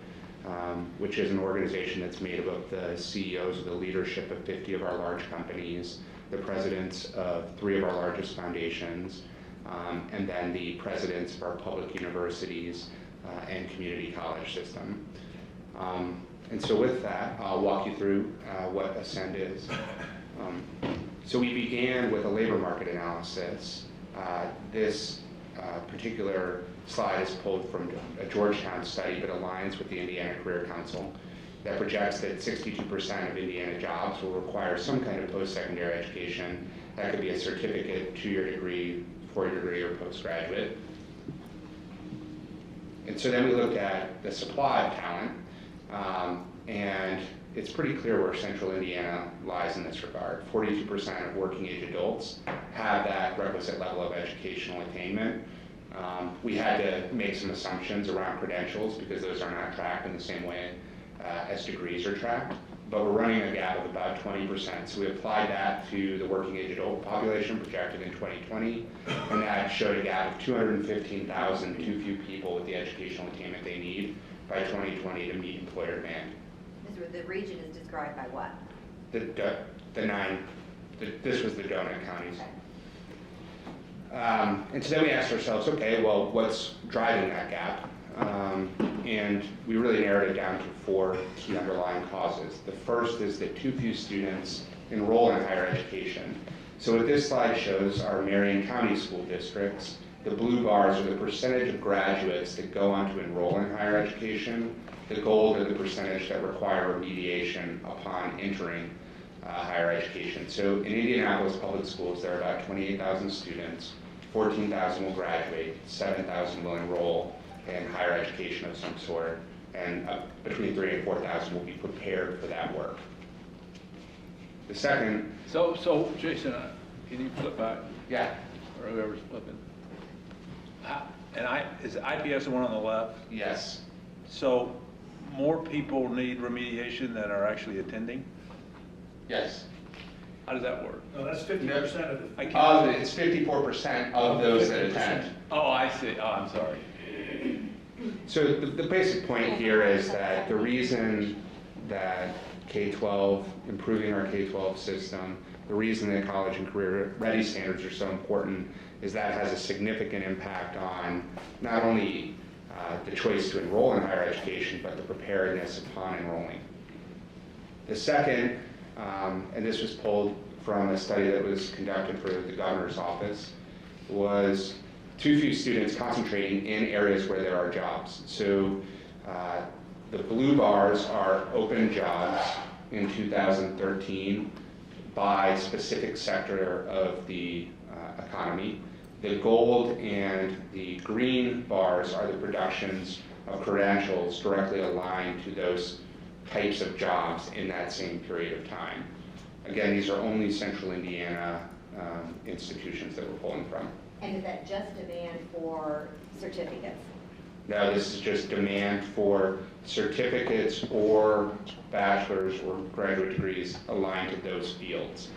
which is an organization that's made up of the CEOs of the leadership of 50 of our large companies, the presidents of 3 of our largest foundations, and then the presidents of our public universities and community college system. And so with that, I'll walk you through what Ascend is. So we began with a labor market analysis. This particular slide is pulled from a Georgetown study, but aligns with the Indiana Career Council, that projects that 62% of Indiana jobs will require some kind of post-secondary education. That could be a certificate, 2-year degree, 4-year degree, or postgraduate. And so then we looked at the supply of talent, and it's pretty clear where central Indiana lies in this regard. 42% of working age adults have that requisite level of educational attainment. We had to make some assumptions around credentials because those are not tracked in the same way as degrees are tracked, but we're running a gap of about 20%. So we applied that to the working age adult population projected in 2020, and that showed a gap of 215,000 too few people with the educational attainment they need by 2020 to meet employer demand. The region is described by what? This was the donut counties. And so then we asked ourselves, okay, well, what's driving that gap? And we really narrowed it down to 4 key underlying causes. The first is that too few students enroll in higher education. So what this slide shows are Marion County school districts. The blue bars are the percentage of graduates that go on to enroll in higher education. The gold are the percentage that require remediation upon entering higher education. So in Indianapolis public schools, there are about 28,000 students, 14,000 will graduate, 7,000 will enroll in higher education of some sort, and between 3,000 and 4,000 will be prepared for that work. The second... So Jason, can you flip back? Yeah. Or whoever's flipping. Is IPS the one on the left? Yes. So more people need remediation than are actually attending? Yes. How does that work? No, that's 50% of the. It's 54% of those that attend. Oh, I see. Oh, I'm sorry. So the basic point here is that the reason that K-12, improving our K-12 system, the reason that college and career ready standards are so important is that has a significant impact on not only the choice to enroll in higher education, but the preparedness upon enrolling. The second, and this was pulled from a study that was conducted for the governor's office, was too few students concentrating in areas where there are jobs. So the blue bars are open jobs in 2013 by specific sector of the economy. The gold and the green bars are the productions of credentials directly aligned to those types of jobs in that same period of time. Again, these are only central Indiana institutions that we're pulling from. And is that just demand for certificates? No, this is just demand for certificates or bachelor's or graduate degrees aligned to those fields.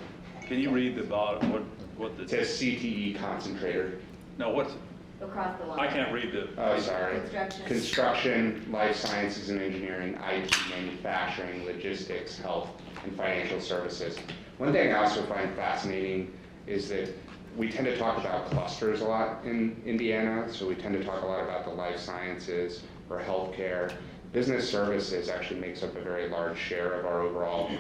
Can you read the bottom? What the? It says CTE concentrator. No, what's? Across the line. I can't read the. Oh, sorry. Construction. Construction, life sciences and engineering, IT, manufacturing, logistics, health, and financial services. One thing I also find fascinating is that we tend to talk about clusters a lot in Indiana, so we tend to talk a lot about the life sciences or healthcare. Business services actually makes up a very large share of our overall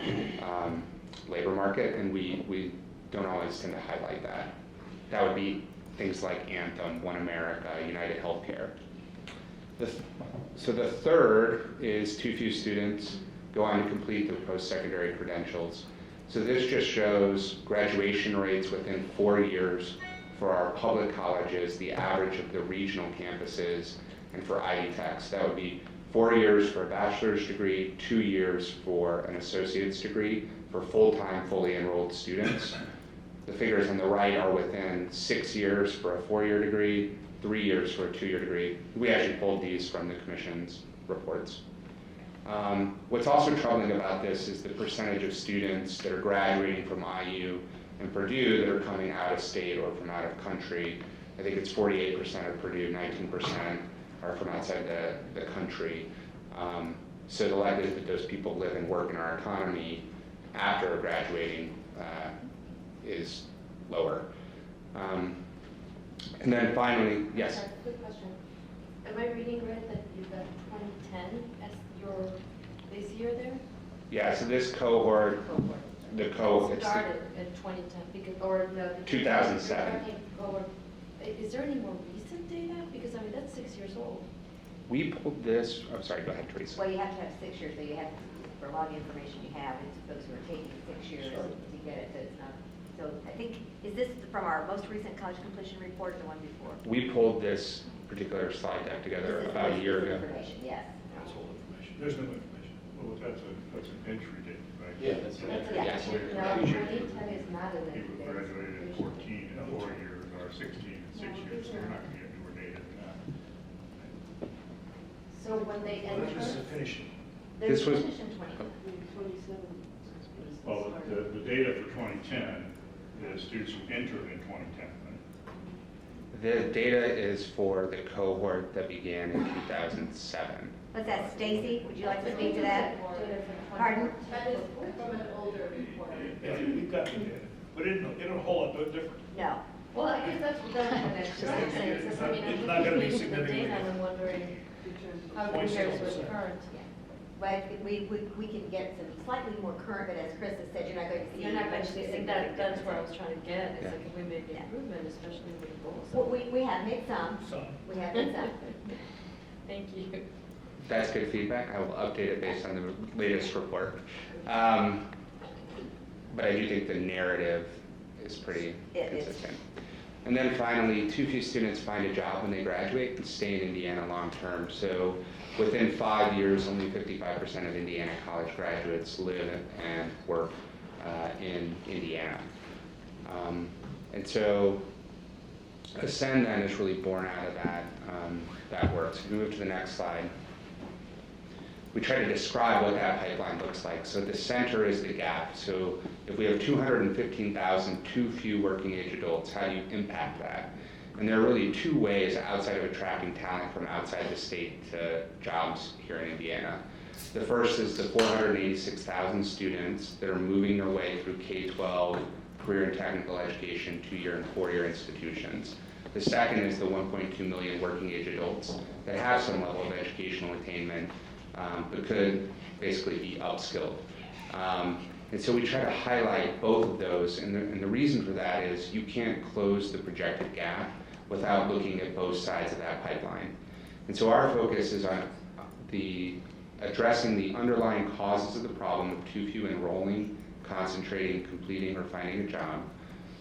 labor market, and we don't always tend to highlight that. That would be things like Anthem, One America, United Healthcare. So the third is too few students go on to complete their post-secondary credentials. So this just shows graduation rates within 4 years for our public colleges, the average of the regional campuses, and for Ivy Techs. That would be 4 years for a bachelor's degree, 2 years for an associate's degree for full-time, fully enrolled students. The figures on the right are within 6 years for a 4-year degree, 3 years for a 2-year degree. We actually pulled these from the commission's reports. What's also troubling about this is the percentage of students that are graduating from IU and Purdue that are coming out of state or from out of country. I think it's 48% of Purdue, 19% are from outside the country. So the likelihood that those people live and work in our economy after graduating is lower. And then finally, yes? Quick question. Am I reading right that you've got 2010 as your base year there? Yeah, so this cohort, the cohort, it's Started in 2010 because, or no? 2007. Is there any more recent 6 years old. We pulled this, oh, sorry, go ahead, Teresa. Well, you have to have 6 years, so you have, for a lot of the information you have, it's those who are taking 6 years to get it, so it's not, so I think, is this from our most recent college completion report, or the one before? We pulled this particular slide deck together This is about a year most ago. Information, yes. That's all information. There's no information. Well, that's an entry date, right? Yeah, that's That's right. Yes. No, 2010 is not an People graduated in 14 in 4 years, or 16 in 6 years, so we're not gonna get newer data than that. So when they enter, This is finishing. they This was- finish in 2027. Well, the data for 2010 is students who entered in 2010, right? The data is for the cohort that began in 2007. What's that, Stacy? Would you like to speak to that? Pardon? That is from an older report. Yeah, we've got the data, but it'll hold up different. No. Well, I guess that's what I'm saying. I mean, It's I'm not gonna be looking at the significantly data and I'm different. wondering how it Point compares six with percent. current. But we can get some slightly more current, but as Chris has said, you're not going to see You're not going much to see, significant that's where I difference. was trying to get, is Yeah. like if we make Yeah. improvement, especially with the goals. Well, we have made some. Some. We have made some. Thank you. That's good feedback. I will update it based on the latest report. But I do think the narrative is pretty It is. consistent. And then finally, too few students find a job when they graduate and stay in Indiana long term. So within 5 years, only 55% of Indiana college graduates live and work in Indiana. And so Ascend then is really born out of that work. So if we move to the next slide, we try to describe what that pipeline looks like. So the center is the gap. So if we have 215,000 too few working age adults, how do you impact that? And there are really two ways outside of attracting talent from outside the state to jobs here in Indiana. The first is the 486,000 students that are moving their way through K-12 career and technical education 2-year and 4-year institutions. The second is the 1.2 million working age adults that have some level of educational attainment but could basically be upskilled. And so we try to highlight both of those, and the reason for that is you can't close the projected gap without looking at both sides of that pipeline. And so our focus is on addressing the underlying causes of the problem of too few enrolling, concentrating, completing, or finding a job,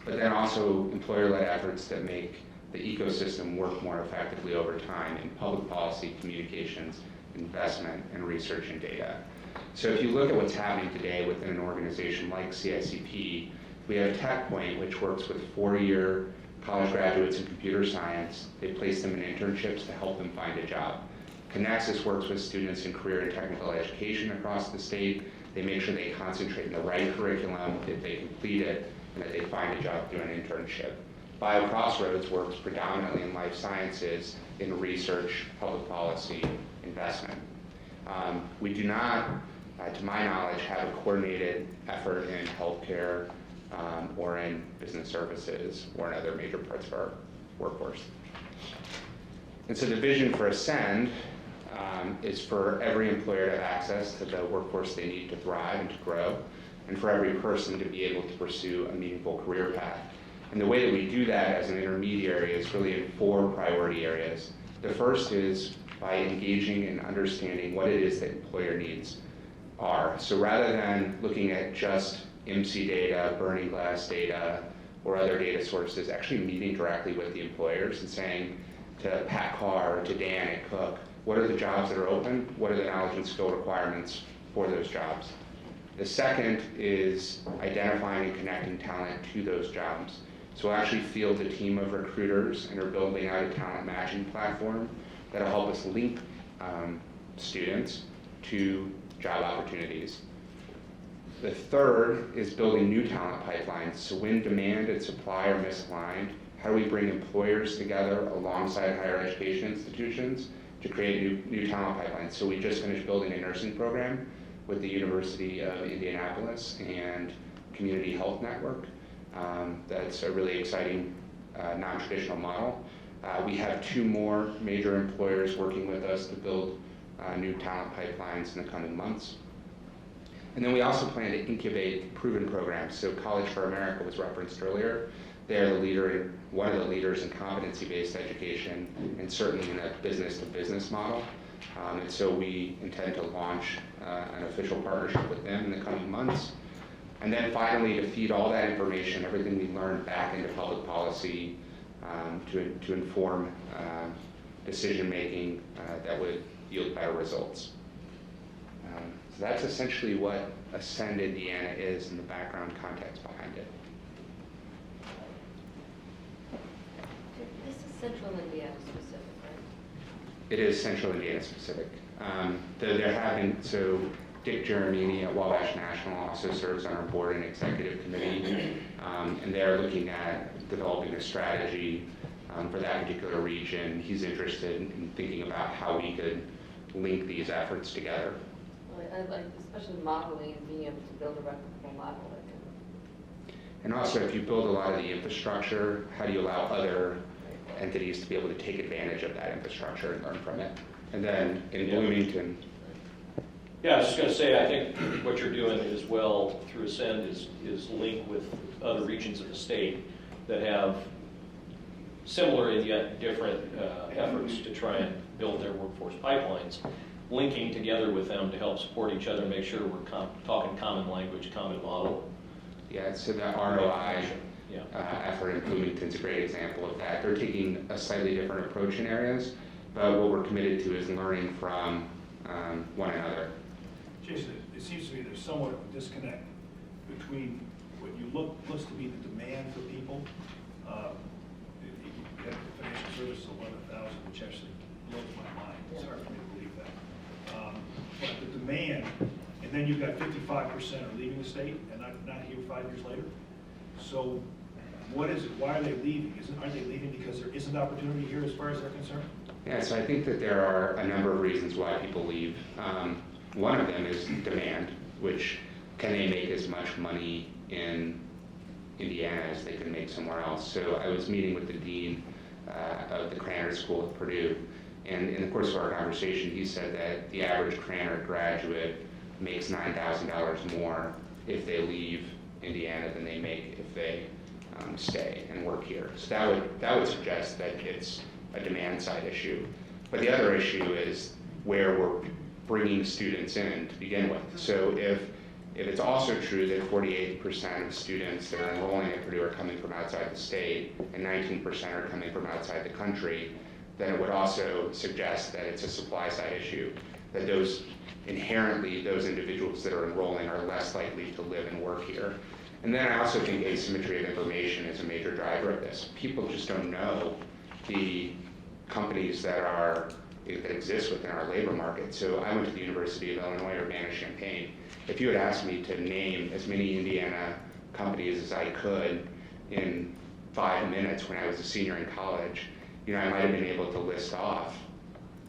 but then also employer-led efforts that make the ecosystem work more effectively over time in public policy, communications, investment, and research and data. So if you look at what's happening today within an organization like CICP, we have TechPoint, which works with 4-year college graduates in computer science. They place them in internships to help them find a job. Connexus works with students in career and technical education across the state. They make sure they concentrate in the right curriculum, that they complete it, and that they find a job through an internship. BioCrossroads works predominantly in life sciences, in research, public policy, investment. We do not, to my knowledge, have a coordinated effort in healthcare or in business services or in other major parts of our workforce. And so the vision for Ascend is for every employer to have access to the workforce they need to thrive and to grow, and for every person to be able to pursue a meaningful career path. And the way that we do that as an intermediary is really in 4 priority areas. The first is by engaging and understanding what it is that employer needs are. So rather than looking at just MC data, Burning Glass data, or other data sources, actually meeting directly with the employers and saying to Pat Carr or to Dan at Cook, what are the jobs that are open? What are the knowledge and skill requirements for those jobs? The second is identifying and connecting talent to those jobs. So we'll actually field a team of recruiters and are building out a talent matching platform that'll help us link students to job opportunities. The third is building new talent pipelines. So when demand and supply are misaligned, how do we bring employers together alongside higher education institutions to create new talent pipelines? So we just finished building a nursing program with the University of Indianapolis and Community Health Network. That's a really exciting non-traditional model. We have 2 more major employers working with us to build new talent pipelines in the coming months. And then we also plan to incubate proven programs. So College for America was referenced earlier. They're one of the leaders in competency-based education, and certainly in a business-to-business model. And so we intend to launch an official partnership with them in the coming months. And then finally, to feed all that information, everything we learned, back into public policy to inform decision-making that would yield better results. So that's essentially what Ascend Indiana is and the background context behind it. This is Central Indiana specific, right? It is Central Indiana specific. There have been, so Dick Geremini at Wabash National also serves on our board and executive committee, and they're looking at developing a strategy for that particular region. He's interested in thinking about how we could link these efforts together. Well, I like especially modeling and being able to build a replicable model. And also, if you build a lot of the infrastructure, how do you allow other entities to be able to take advantage of that infrastructure and learn from it? And then in Bloomington. Yeah, I was just going to say, I think what you're doing as well through Ascend is link with other regions of the state that have similar and yet different efforts to try and build their workforce pipelines, linking together with them to help support each other, make sure we're talking common language, common model. Yeah, so the ROI effort in Bloomington's a great example of that. They're taking a slightly different approach in areas, but what we're committed to is learning from one another. Jason, it seems to me there's somewhat of a disconnect between what looks to be the demand for people. You have the financial services 11,000, which actually blows my mind. It's hard for me to believe that. But the demand, and then you've got 55% are leaving the state and not here 5 years later. So what is it? Why are they leaving? Aren't they leaving because there isn't opportunity here as far as they're concerned? Yeah, so I think that there are a number of reasons why people leave. One of them is demand, which can they make as much money in Indiana as they can make somewhere else. So I was meeting with the dean of the Culinary School at Purdue, and in the course of our conversation, he said that the average Culinary graduate makes $9,000 more if they leave Indiana than they make if they stay and work here. So that would suggest that it's a demand side issue. But the other issue is where we're bringing students in to begin with. So if it's also true that 48% of students that are enrolling at Purdue are coming from outside the state and 19% are coming from outside the country, then it would also suggest that it's a supply side issue, that those individuals that are enrolling are less likely to live and work here. And then I also think asymmetry of information is a major driver of this. People just don't know the companies that exist within our labor market. So I went to the University of Illinois Urbana-Champaign. If you had asked me to name as many Indiana companies as I could in 5 minutes when I was a senior in college, I might have been able to list off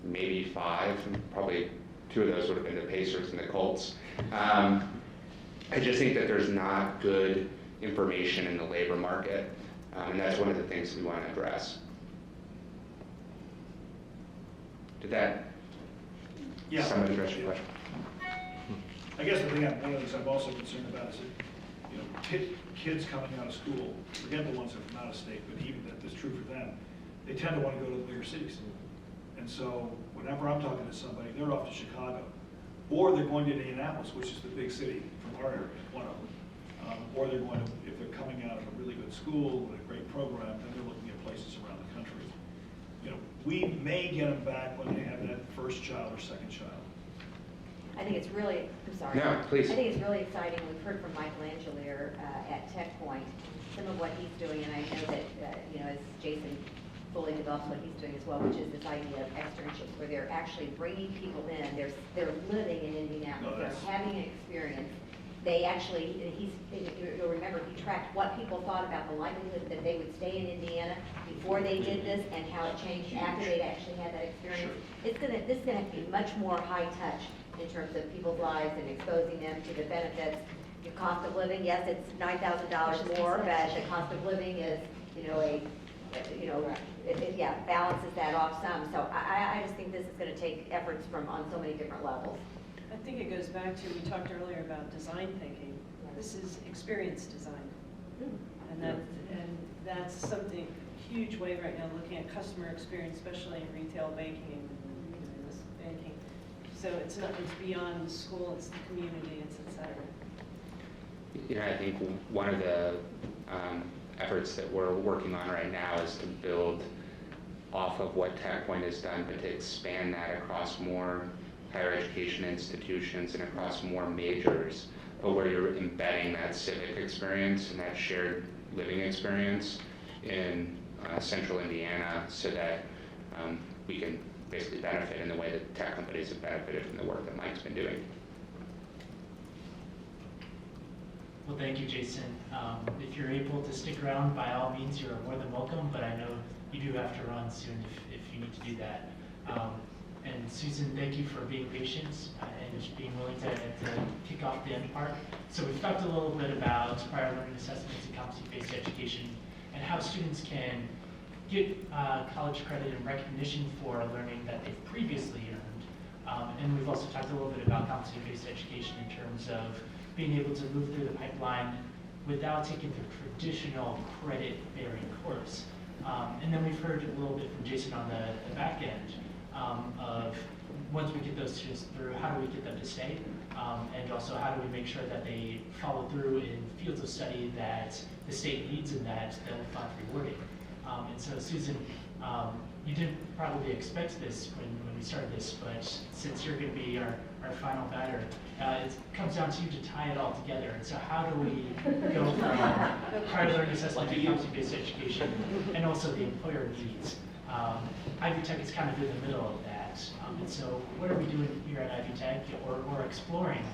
maybe 5, and probably 2 of those would have been the Pacers and the Colts. I just think that there's not good information in the labor market, and that's one of the things we want to address. Did that somewhat address your question? I guess one of the things I'm also concerned about is that, kids coming out of school, forget the ones that are from out of state, but even that is true for them, they tend to want to go to the bigger cities. And so whenever I'm talking to somebody, they're off to Chicago, or they're going to Indianapolis, which is the big city from our area, one of them, or they're going to, if they're coming out of a really good school with a great program, then they're looking at places around the country. We may get them back when they have that first child or second child. I think it's really, I'm sorry. No, please. I think it's really exciting. We've heard from Michael Angelier at Tech Point, some of what he's doing, and I know that, as Jason fully develops what he's doing as well, which is this idea of externships, where they're actually bringing people in. They're living in Indianapolis. They're having an experience. They actually, you'll remember, he tracked what people thought about the likelihood that they would stay in Indiana before they did this and how it changed after they'd actually had that experience. This is going to be much more high touch in terms of people's lives and exposing them to the benefits. Your cost of living, yes, it's $9,000 more, but the cost of living is, it balances that off some. So I just think this is going to take efforts on so many different levels. I think it goes back to, we talked earlier about design thinking. This is experience design. And that's something, huge wave right now, looking at customer experience, especially in retail banking and this banking. So it's beyond the school, it's the community, it's et cetera. You know, I think one of the efforts that we're working on right now is to build off of what TechPoint has done, but to expand that across more higher education institutions and across more majors, but where you're embedding that civic experience and that shared living experience in central Indiana so that we can basically benefit in the way that tech companies have benefited from the work that Mike's been doing. Well, thank you, Jason. If you're able to stick around, by all means, you're more than welcome, but I know you do have to run soon if you need to do that. And Susan, thank you for being patient and just being willing to kick off the end part. So we've talked a little bit about prior learning assessments and competency-based education and how students can get college credit and recognition for learning that they've previously earned. And we've also talked a little bit about competency-based education in terms of being able to move through the pipeline without taking the traditional credit-bearing course. And then we've heard a little bit from Jason on the back end of once we get those students through, how do we get them to stay? And also how do we make sure that they follow through in fields of study that the state needs and that they'll find rewarding. And so Susan, you didn't probably expect this when we started this, but since you're going to be our final batter, it comes down to you to tie it all together. And so how do we go from prior learning assessment to competency-based education and also the employer needs? Ivy Tech is kind of in the middle of that. And so what are we doing here at Ivy Tech or exploring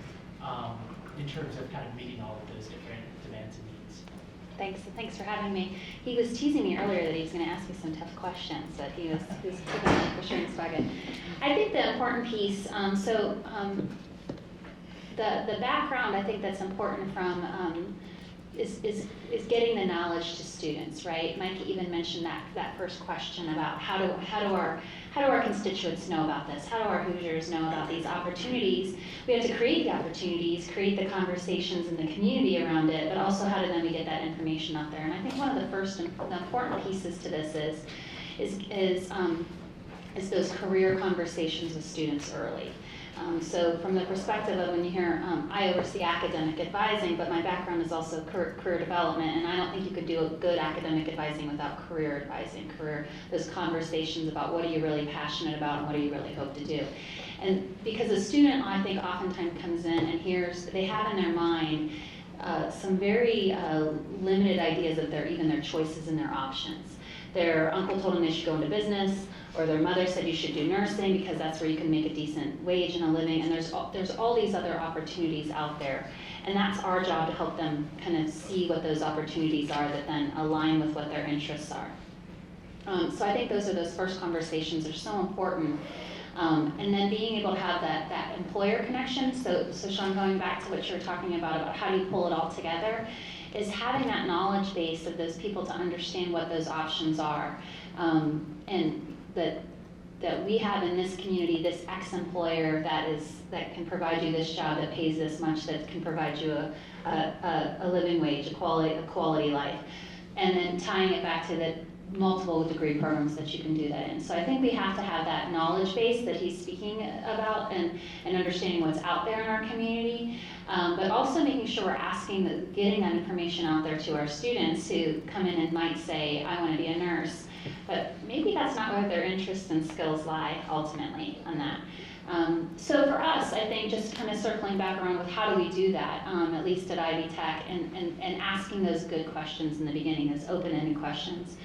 in terms of kind of meeting all of those different demands and needs? Thanks for having me. He was teasing me earlier that he was going to ask me some tough questions, but he was keeping me for sure in Swagget. I think the important piece, the background I think that's important from is getting the knowledge to students, right? Mike even mentioned that first question about how do our constituents know about this? How do our Hoosiers know about these opportunities? We have to create the opportunities, create the conversations in the community around it, but also how do then we get that information out there? And I think one of the first the important pieces to this is those career conversations with students early. So from the perspective of when you hear, I oversee academic advising, but my background is also career development, and I don't think you could do a good academic advising without career advising, those conversations about what are you really passionate about and what do you really hope to do. And because a student, I think, oftentimes comes in and they have in their mind some very limited ideas of their choices and their options. Their uncle told them they should go into business, or their mother said you should do nursing because that's where you can make a decent wage and a living, and there's all these other opportunities out there. And that's our job to help them kind of see what those opportunities are that then align with what their interests are. So I think those first conversations are so important. And then being able to have that employer connection, so Sean, going back to what you were talking about how do you pull it all together, is having that knowledge base of those people to understand what those options are. And that we have in this community this ex-employer that can provide you this job that pays this much, that can provide you a living wage, a quality life, and then tying it back to the multiple degree programs that you can do that in. So I think we have to have that knowledge base that he's speaking about and understanding what's out there in our community, but also making sure we're getting that information out there to our students who come in and might say, I want to be a nurse. But maybe that's not where their interests and skills lie ultimately on that. So for us, I think just kind of circling back around with how do we do that, at least at Ivy Tech, and asking those good questions in the beginning, those open-ended questions.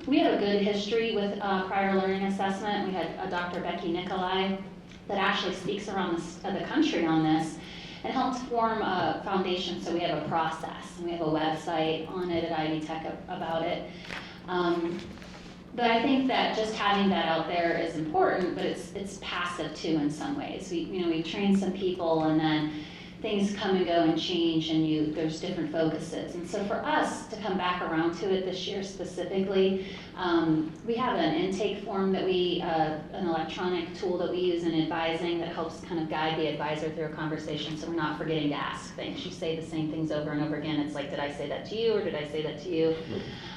We have a good history with prior learning assessment. We had Dr. Becky Nicolai that actually speaks around the country on this and helped form a foundation, so we have a process. And we have a website on it at Ivy Tech about it. But I think that just having that out there is important, but it's passive too in some ways. We train some people and then things come and go and change, and there's different focuses. And so for us to come back around to it this year specifically, we have an intake form that an electronic tool that we use in advising that helps kind of guide the advisor through a conversation, so we're not forgetting to ask things. You say the same things over and over again. It's like, did I say that to you, or did I say that to you?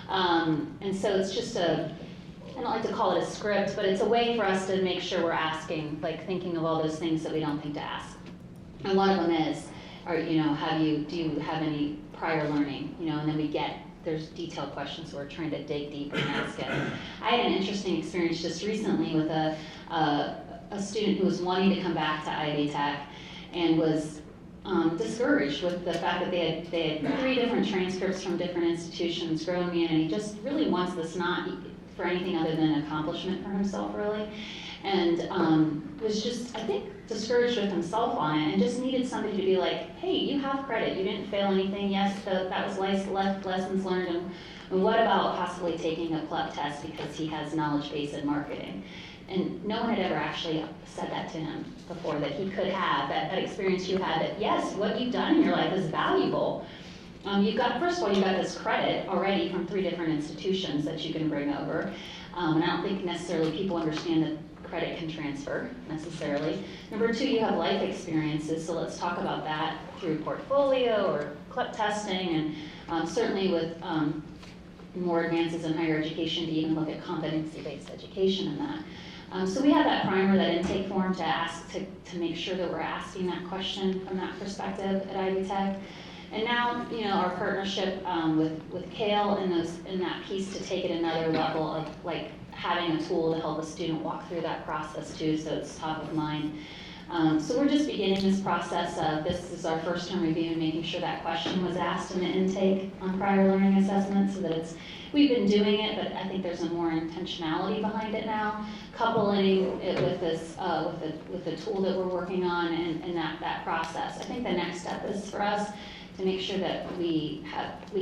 And so it's just I don't like to call it a script, but it's a way for us to make sure we're asking, like thinking of all those things that we don't think to ask. And one of them is, do you have any prior learning? And then there's detailed questions, so we're trying to dig deep and ask it. I had an interesting experience just recently with a student who was wanting to come back to Ivy Tech and was discouraged with the fact that they had 3 different transcripts from different institutions, growing me in, and he just really wants this not for anything other than an accomplishment for himself, really. And was just, I think, discouraged with himself on it, and just needed somebody to be like, hey, you have credit, you didn't fail anything, yes, that was lessons learned, and what about possibly taking a CLEP test because he has knowledge base in marketing? And no one had ever actually said that to him before, that he could have, that experience you had, that yes, what you've done in your life is valuable. First of all, you got this credit already from 3 different institutions that you can bring over. And I don't think necessarily people understand that credit can transfer necessarily. Number 2, you have life experiences, so let's talk about that through portfolio or CLEP testing, and certainly with more advances in higher education to even look at competency-based education in that. So we have that primer, that intake form to ask, to make sure that we're asking that question from that perspective at Ivy Tech. And now, our partnership with Kale in that piece to take it another level of like having a tool to help a student walk through that process too, so it's top of mind. So we're just beginning this process of, this is our first term review, and making sure that question was asked in the intake on prior learning assessment, so that we've been doing it, but I think there's a more intentionality behind it now, coupling it with this, with the tool that we're working on and that process. I think the next step is for us to make sure that we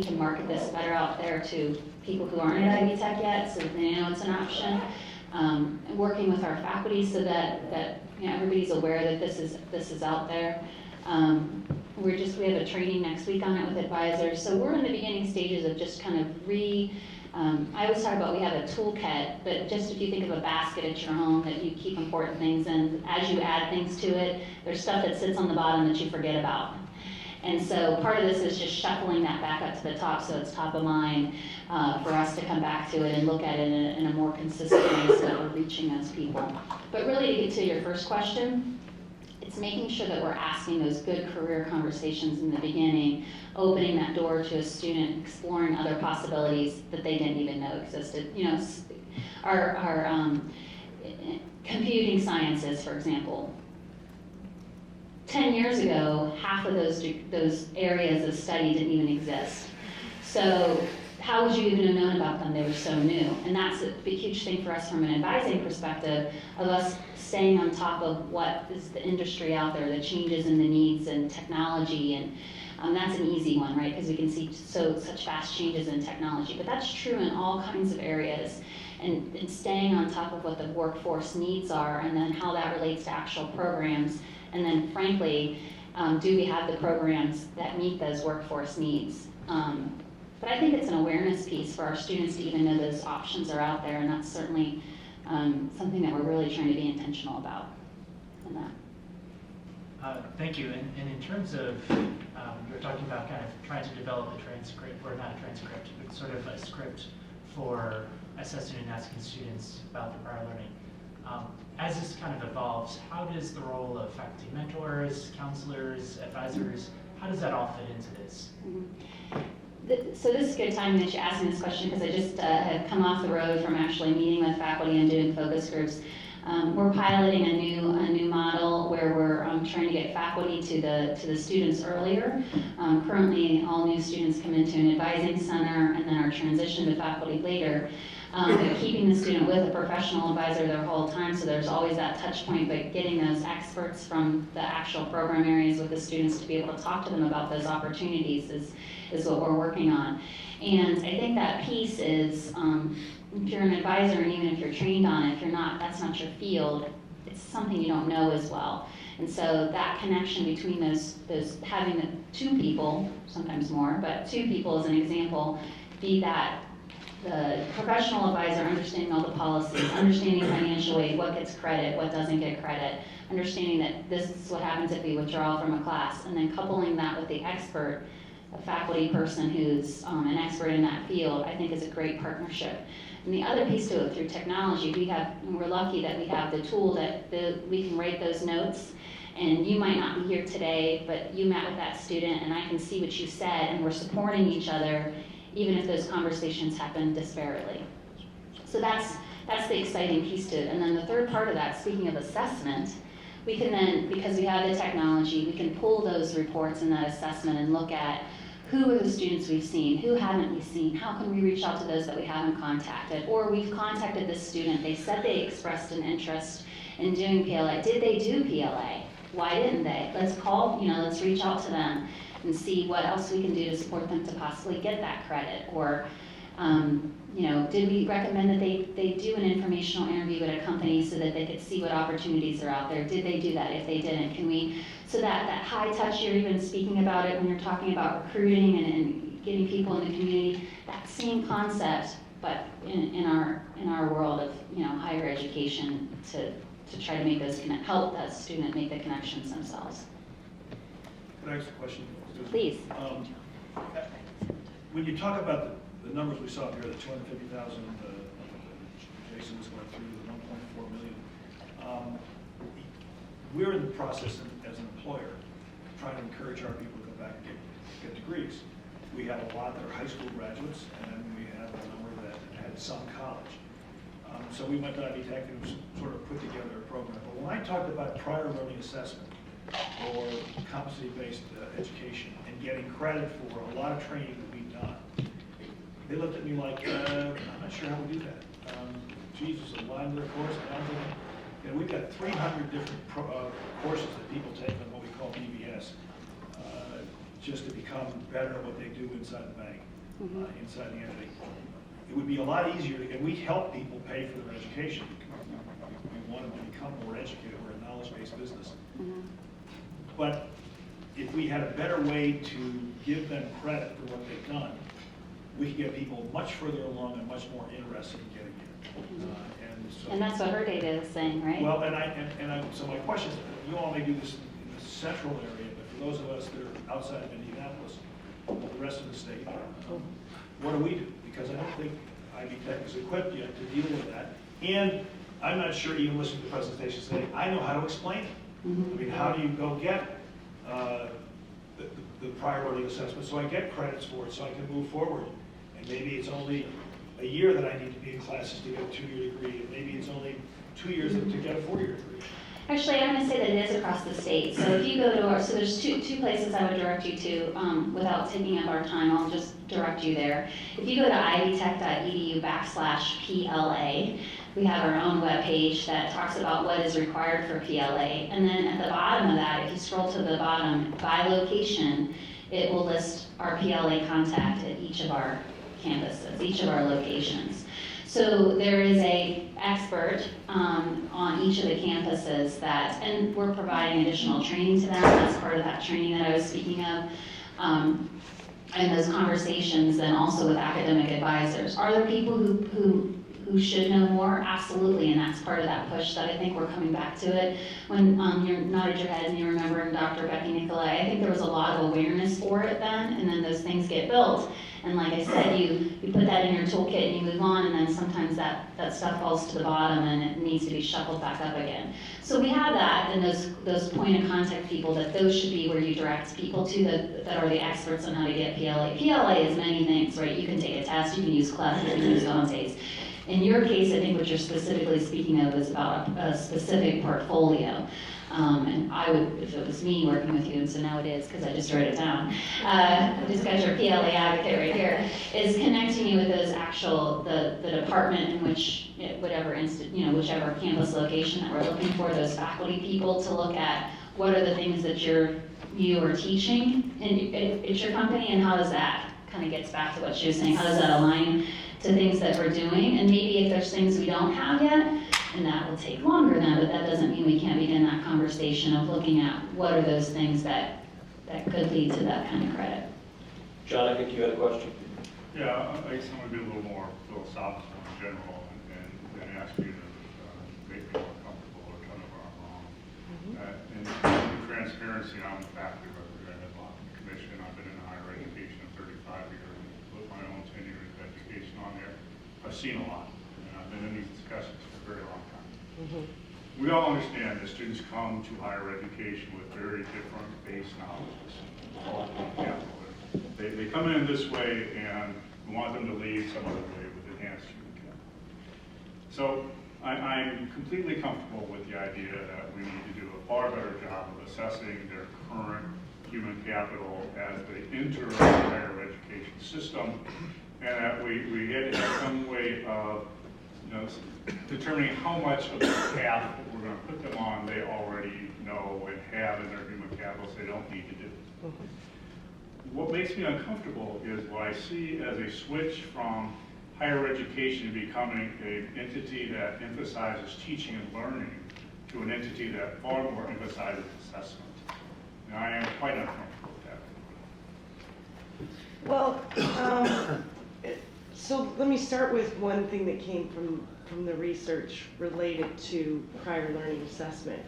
can market this better out there to people who aren't at Ivy Tech yet, so that they know it's an option. And working with our faculty so that everybody's aware that this is out there. We have a training next week on it with advisors, so we're in the beginning stages of just kind of I always talk about, we have a toolkit, but just if you think of a basket at your home that you keep important things in, as you add things to it, there's stuff that sits on the bottom that you forget about. And so part of this is just shuffling that back up to the top so it's top of mind for us to come back to it and look at it in a more consistent way so that we're reaching those people. But really, to get to your first question, it's making sure that we're asking those good career conversations in the beginning, opening that door to a student, exploring other possibilities that they didn't even know existed. Our computing sciences, for example. 10 years ago, half of those areas of study didn't even exist. So how would you even have known about them? They were so new. And that's a big, huge thing for us from an advising perspective, of us staying on top of what is the industry out there, the changes in the needs and technology. And that's an easy one, right? Because we can see such fast changes in technology. But that's true in all kinds of areas. And staying on top of what the workforce needs are, and then how that relates to actual programs. And then frankly, do we have the programs that meet those workforce needs? But I think it's an awareness piece for our students to even know those options are out there, and that's certainly something that we're really trying to be intentional about in that. Thank you. And in terms of, you were talking about kind of trying to develop a transcript, or not a transcript, but sort of a script for assessing and asking students about their prior learning. As this kind of evolves, how does the role of faculty mentors, counselors, advisors, how does that all fit into this? Mm-hmm. So this is a good time that you asked me this question, because I just have come off the road from actually meeting with faculty and doing focus groups. We're piloting a new model where we're trying to get faculty to the students earlier. Currently, all new students come into an advising center and then are transitioned to faculty later. But keeping the student with a professional advisor their whole time, so there's always that touch point, but getting those experts from the actual program areas with the students to be able to talk to them about those opportunities is what we're working on. And I think that piece is, if you're an advisor, and even if you're trained on it, if you're not, that's not your field, it's something you don't know as well. And so that connection between those having two people, sometimes more, but two people as an example, be that the professional advisor understanding all the policies, understanding financial aid, what gets credit, what doesn't get credit, understanding that this is what happens if we withdraw from a class, and then coupling that with the expert, a faculty person who's an expert in that field, I think is a great partnership. And the other piece to it, through technology, we're lucky that we have the tool that we can write those notes, and you might not be here today, but you met with that student, and I can see what you said, and we're supporting each other, even if those conversations happen disparately. So that's the exciting piece to it. And then the third part of that, speaking of assessment, we can then, because we have the technology, we can pull those reports and that assessment and look at who are the students we've seen, who haven't we seen, how can we reach out to those that we haven't contacted, or we've contacted this student, they said they expressed an interest in doing PLA, did they do PLA? Why didn't they? Let's call, let's reach out to them and see what else we can do to support them to possibly get that credit, or did we recommend that they do an informational interview at a company so that they could see what opportunities are out there? Did they do that? If they didn't, can we, so that high touch, you're even speaking about it when you're talking about recruiting and getting people in the community, that same concept, but in our world of higher education to try to make those help that student make the connections themselves. Can I ask a question? Please. When you talk about the numbers we saw here, the 250,000, Jason was going through, the 1.4 million, we're in the process as an employer trying to encourage our people to go back and get degrees. We have a lot that are high school graduates, and then we have a number that had some college. So we went to Ivy Tech and sort of put together a program. But when I talked about prior learning assessment or competency-based education and getting credit for a lot of training that we've done, they looked at me like, I'm not sure how we do that. Jesus, a library course, we've got 300 different courses that people take on what we call BBS, just to become better at what they do inside the bank, inside the entity. It would be a lot easier, and we help people pay for their education. We want them to become more educated. We're a knowledge-based business. But if we had a better way to give them credit for what they've done, we could get people much further along and much more interested in getting in. And that's what her data is saying, right? Well, so my question is, you all may do this in the central area, but for those of us that are outside of Indianapolis, the rest of the state, what do we do? Because I don't think Ivy Tech is equipped yet to deal with that. And I'm not sure, even listening to the presentation today, I know how to explain it. I mean, how do you go get the prior learning assessment so I get credits for it so I can move forward? And maybe it's only a year that I need to be in classes to get a 2-year degree, and maybe it's only 2 years to get a 4-year degree. Actually, I'm going to say that it is across the state. So if you go to so there's two places I would direct you to without taking up our time. I'll just direct you there. If you go to ivytech.edu/PLA, we have our own webpage that talks about what is required for PLA. And then at the bottom of that, if you scroll to the bottom, by location, it will list our PLA contact at each of our campuses, each of our locations. So there is a expert on each of the campuses and we're providing additional training to them. That's part of that training that I was speaking of. And those conversations then also with academic advisors. Are there people who should know more? Absolutely, and that's part of that push that I think we're coming back to it. When you nodded your head and you remember Dr. Becky Nicolai, I think there was a lot of awareness for it then, and then those things get built. And like I said, you put that in your toolkit and you move on, and then sometimes that stuff falls to the bottom and it needs to be shuffled back up again. So we have that, and those point of contact people, that those should be where you direct people to that are the experts on how to get PLA. PLA is many things, right? You can take a test, you can use Clef, you can use Dante's. In your case, I think what you're specifically speaking of is about a specific portfolio. And I would, if it was me working with you, and so now it is because I just wrote it down, I just got your PLA advocate right here, is connecting you with those the department in which, whichever campus location that we're looking for, those faculty people to look at what are the things that you are teaching at your company, and how does that kind of gets back to what she was saying, how does that align to things that we're doing, and maybe if there's things we don't have yet, And that will take longer than that, but that doesn't mean we can't begin that conversation of looking at what are those things that could lead to that kind of credit. John, I think you had a question. Yeah, I guess I'm going to be a little more philosophical in general and ask you to make me more comfortable or tell me where I'm wrong. In transparency, I'm a faculty representative on the commission. I've been in higher education for 35 years. Put my own tenure in education on there. I've seen a lot, and I've been in these discussions for a very long time. We all understand that students come to higher education with very different base knowledges. They come in this way, and we want them to leave some other way with enhanced human capital. So I'm completely comfortable with the idea that we need to do a far better job of assessing their current human capital as they enter the higher education system, and that we had to have some way of determining how much of the path that we're going to put them on they already know and have in their human capital, so they don't need to do. What makes me uncomfortable is what I see as a switch from higher education becoming an entity that emphasizes teaching and learning to an entity that far more emphasizes assessment. And I am quite uncomfortable with that. Well, so let me start with one thing that came from the research related to prior learning assessment,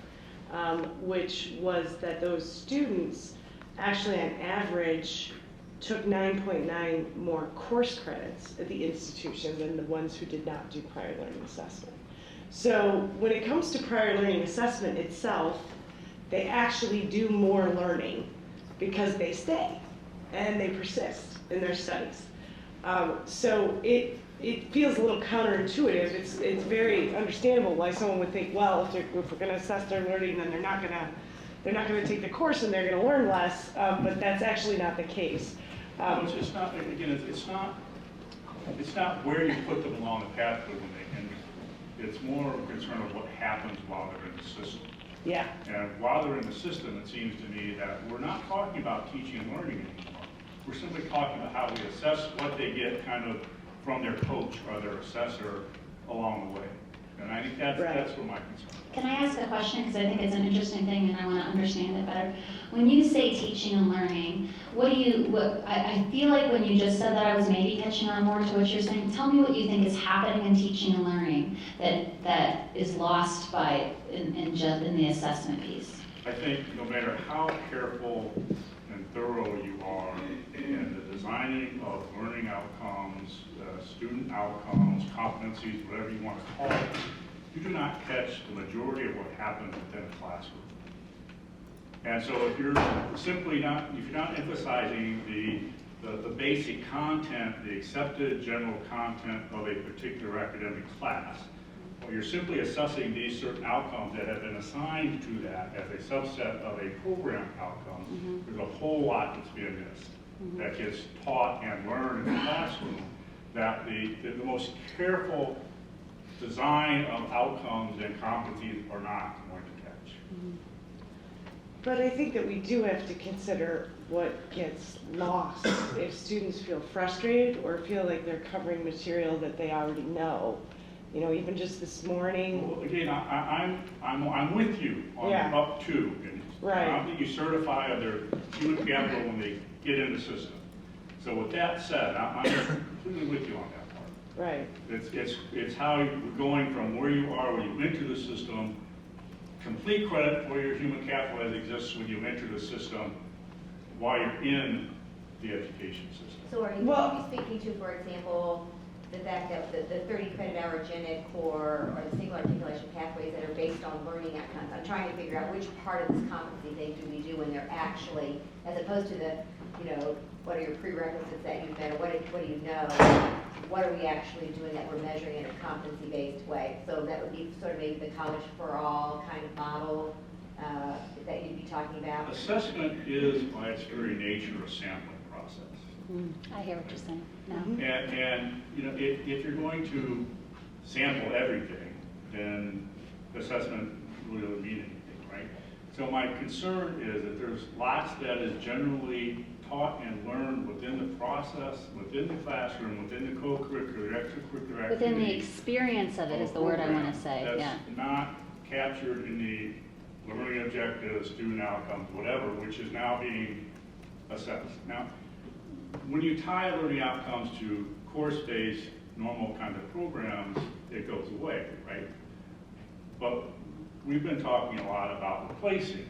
which was that those students actually on average took 9.9 more course credits at the institution than the ones who did not do prior learning assessment. So when it comes to prior learning assessment itself, they actually do more learning because they stay and they persist in their studies. So it feels a little counterintuitive. It's very understandable why someone would think, well, if we're going to assess their learning, then they're not going to take the course and they're going to learn less. But that's actually not the case. It's not, again, it's not where you put them along the pathway when they enter. It's more of a concern of what happens while they're in the system. Yeah. And while they're in the system, it seems to me that we're not talking about teaching and learning anymore. We're simply talking about how we assess what they get kind of from their coach or their assessor along the way. And I think that's where my concern is. Can I ask a question? Because I think it's an interesting thing and I want to understand it better. When you say teaching and learning, I feel like when you just said that I was maybe catching on more to what you're saying. Tell me what you think is happening in teaching and learning that is lost in the assessment piece. I think no matter how careful and thorough you are in the designing of learning outcomes, student outcomes, competencies, whatever you want to call it, you do not catch the majority of what happens within a classroom. And so if you're not emphasizing the basic content, the accepted general content of a particular academic class, or you're simply assessing these certain outcomes that have been assigned to that as a subset of a program outcome, there's a whole lot that's being missed that gets taught and learned in the classroom, that the most careful design of outcomes and competencies are not going to catch. But I think that we do have to consider what gets lost if students feel frustrated or feel like they're covering material that they already know. You know, even just this morning. Well, again, I'm with you on up to. And I don't think you certify their human capital when they get in the system. So with that said, I'm completely with you on that part. Right. It's how you're going from where you are when you enter the system, complete credit for your human capital as exists when you enter the system while you're in the education system. So are you speaking to, for example, the fact that the 30 credit hour gen ed core or the single articulation pathways that are based on learning outcomes? I'm trying to figure out which part of this competency thing do we do when they're actually, as opposed to the, what are your prerequisites that you've met, or what do you know, what are we actually doing that we're measuring in a competency-based way? So that would be sort of maybe the college for all kind of model that you'd be talking about. Assessment is, by its very nature, a sampling process. I hear what you're saying. No. And if you're going to sample everything, then assessment really doesn't mean anything, right? So my concern is that there's lots that is generally taught and learned within the process, within the classroom, within the co-curricular, extracurricular activities. Within the experience of it is the word I want to say, yeah. That's not captured in the learning objectives, student outcomes, whatever, which is now being assessed. Now, when you tie learning outcomes to course-based, normal kind of programs, it goes away, right? But we've been talking a lot about replacing,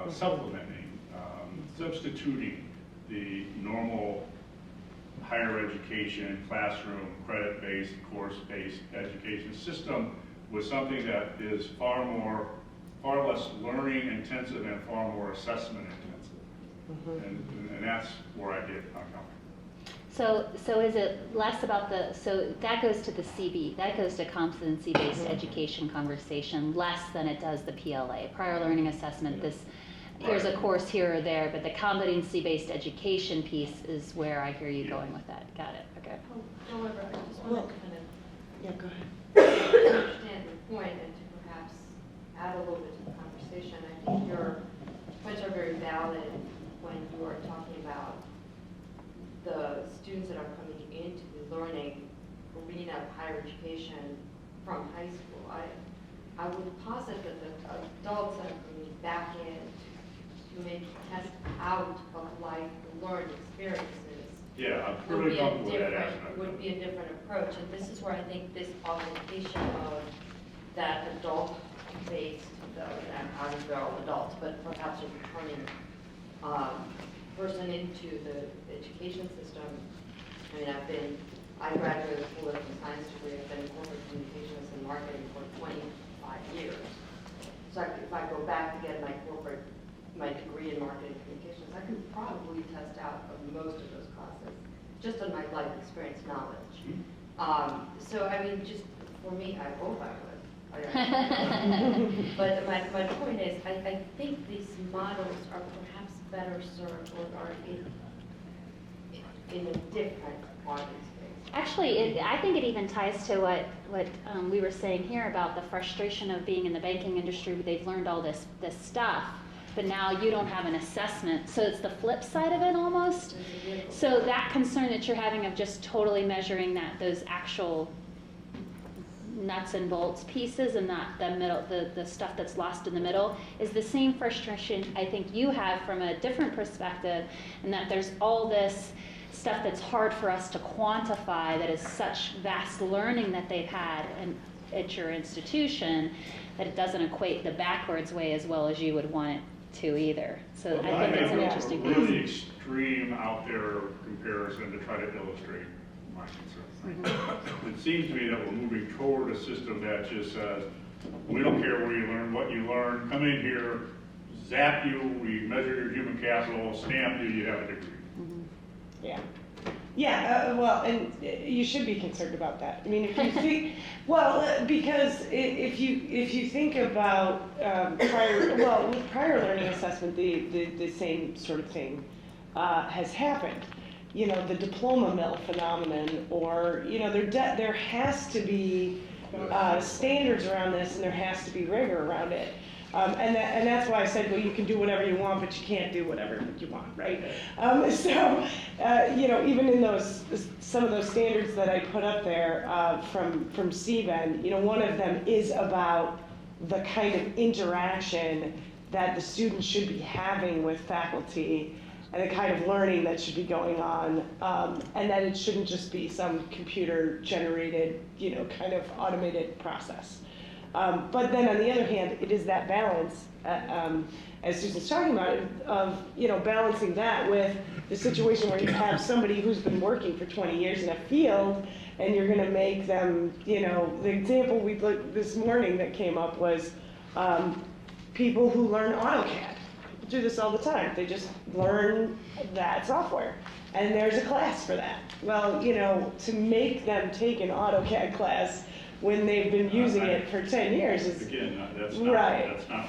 supplementing, substituting the normal higher education, classroom, credit-based, course-based education system with something that is far less learning intensive and far more assessment intensive. And that's where I get uncomfortable. So is it less about so that goes to the CB, that goes to competency-based education conversation, less than it does the PLA, prior learning assessment, here's a course here or there, but the competency-based education piece is where I hear you going with that. Got it, okay. However, I just want to kind of Yeah, go ahead. understand your point and to perhaps add a little bit to the conversation. I think your points are very valid when you are talking about the students that are coming into the learning or reading out of higher education from high school. I would posit that the adults that are coming back in to maybe test out of life learned experiences Yeah, I'm really comfortable with that aspect. would be a different approach, and this is where I think this augmentation of that adult-based, and obviously they're all adults, but perhaps a returning person into the education system. I mean, I graduated with a political science degree. I've been in corporate communications and marketing for 25 years. So if I go back to get my degree in marketing communications, I could probably test out of most of those classes, just on my life experience knowledge. So I mean, just for me, I hope I would. But my point is, I think these models are perhaps better served or are in a different market space. Actually, I think it even ties to what we were saying here about the frustration of being in the banking industry. They've learned all this stuff, but now you don't have an assessment. So it's the flip side of it almost. So that concern that you're having of just totally measuring those actual nuts and bolts pieces and not the stuff that's lost in the middle is the same frustration I think you have from a different perspective, and that there's all this stuff that's hard for us to quantify that is such vast learning that they've had at your institution that it doesn't equate the backwards way as well as you would want it to either. So I think it's an interesting piece. Really extreme out there comparison to try to illustrate my concern. It seems to me that we're moving toward a system that just says, we don't care where you learn, what you learn, come in here, zap you, we measure your human capital, stamp you, you have a degree. Yeah. Yeah, well, and you should be concerned about that. I mean, if you think, well, because if you think about with prior learning assessment, the same sort of thing has happened. You know, the diploma mill phenomenon, or, you know, there has to be standards around this, and there has to be rigor around it. And that's why I said, well, you can do whatever you want, but you can't do whatever you want, right? You know, even in some of those standards that I put up there from CBEN, you know, one of them is about the kind of interaction that the students should be having with faculty and the kind of learning that should be going on, and that it shouldn't just be some computer-generated, you know, kind of automated process. But then on the other hand, it is that balance, as Susan's talking about, of, you know, balancing that with the situation where you have somebody who's been working for 20 years in a field, and you're going to make them, you know, the example we looked this morning that came up was people who learn AutoCAD. Do this all the time. They just learn that software, and there's a class for that. Well, you know, to make them take an AutoCAD class when they've been using it for 10 years is again, that's not wrong.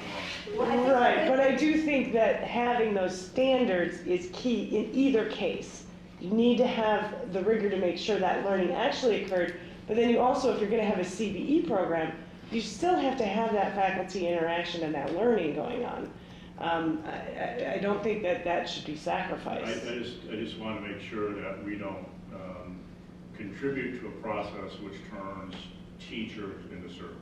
Right, but I do think that having those standards is key in either case. You need to have the rigor to make sure that learning actually occurred, but then you also, if you're going to have a CBE program, you still have to have that faculty interaction and that learning going on. I don't think that should be sacrificed. I just want to make sure that we don't contribute to a process which turns teachers into servants.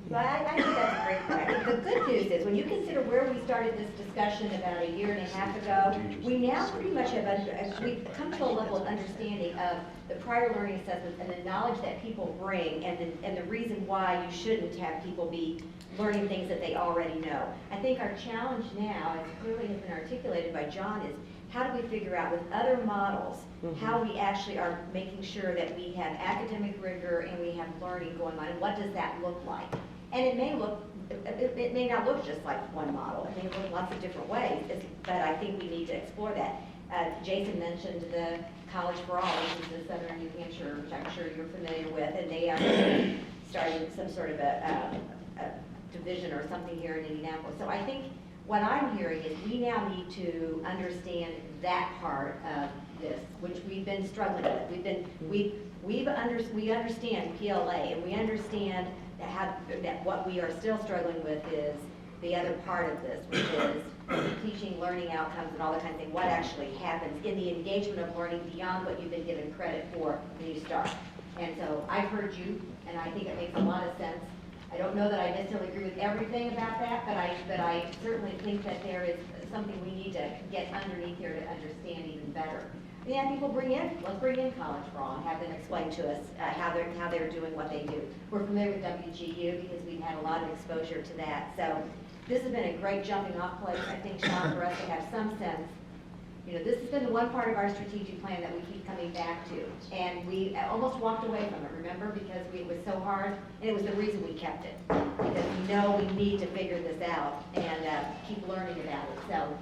Well, I think that's a great point. I think the good news is, when you consider where we started this discussion about a year and a half ago, we now pretty much we've come to a level of understanding of the prior learning assessments and the knowledge that people bring, and the reason why you shouldn't have people be learning things that they already know. I think our challenge now, as clearly has been articulated by John, is how do we figure out with other models how we actually are making sure that we have academic rigor and we have learning going on, and what does that look like? And it may not look just like one model. It may look lots of different ways, but I think we need to explore that. Jason mentioned the College for All, which is in Southern New Hampshire, which I'm sure you're familiar with, and they are starting some sort of a division or something here in Indianapolis. So I think what I'm hearing is we now need to understand that part of this, which we've been struggling with. We understand PLA, and we understand that what we are still struggling with is the other part of this, which is teaching, learning outcomes, and all that kind of thing. What actually happens in the engagement of learning beyond what you've been given credit for when you start. And so I've heard you, and I think it makes a lot of sense. I don't know that I necessarily agree with everything about that, but I certainly think that there is something we need to get underneath here to understand even better. Yeah, people let's bring in College for All and have them explain to us how they're doing what they do. We're familiar with WGU because we've had a lot of exposure to that. So this has been a great jumping off place, I think, Sean, for us to have some sense. You know, this has been the one part of our strategic plan that we keep coming back to. And we almost walked away from it, remember? Because it was so hard, and it was the reason we kept it. Because we know we need to figure this out and keep learning about it. So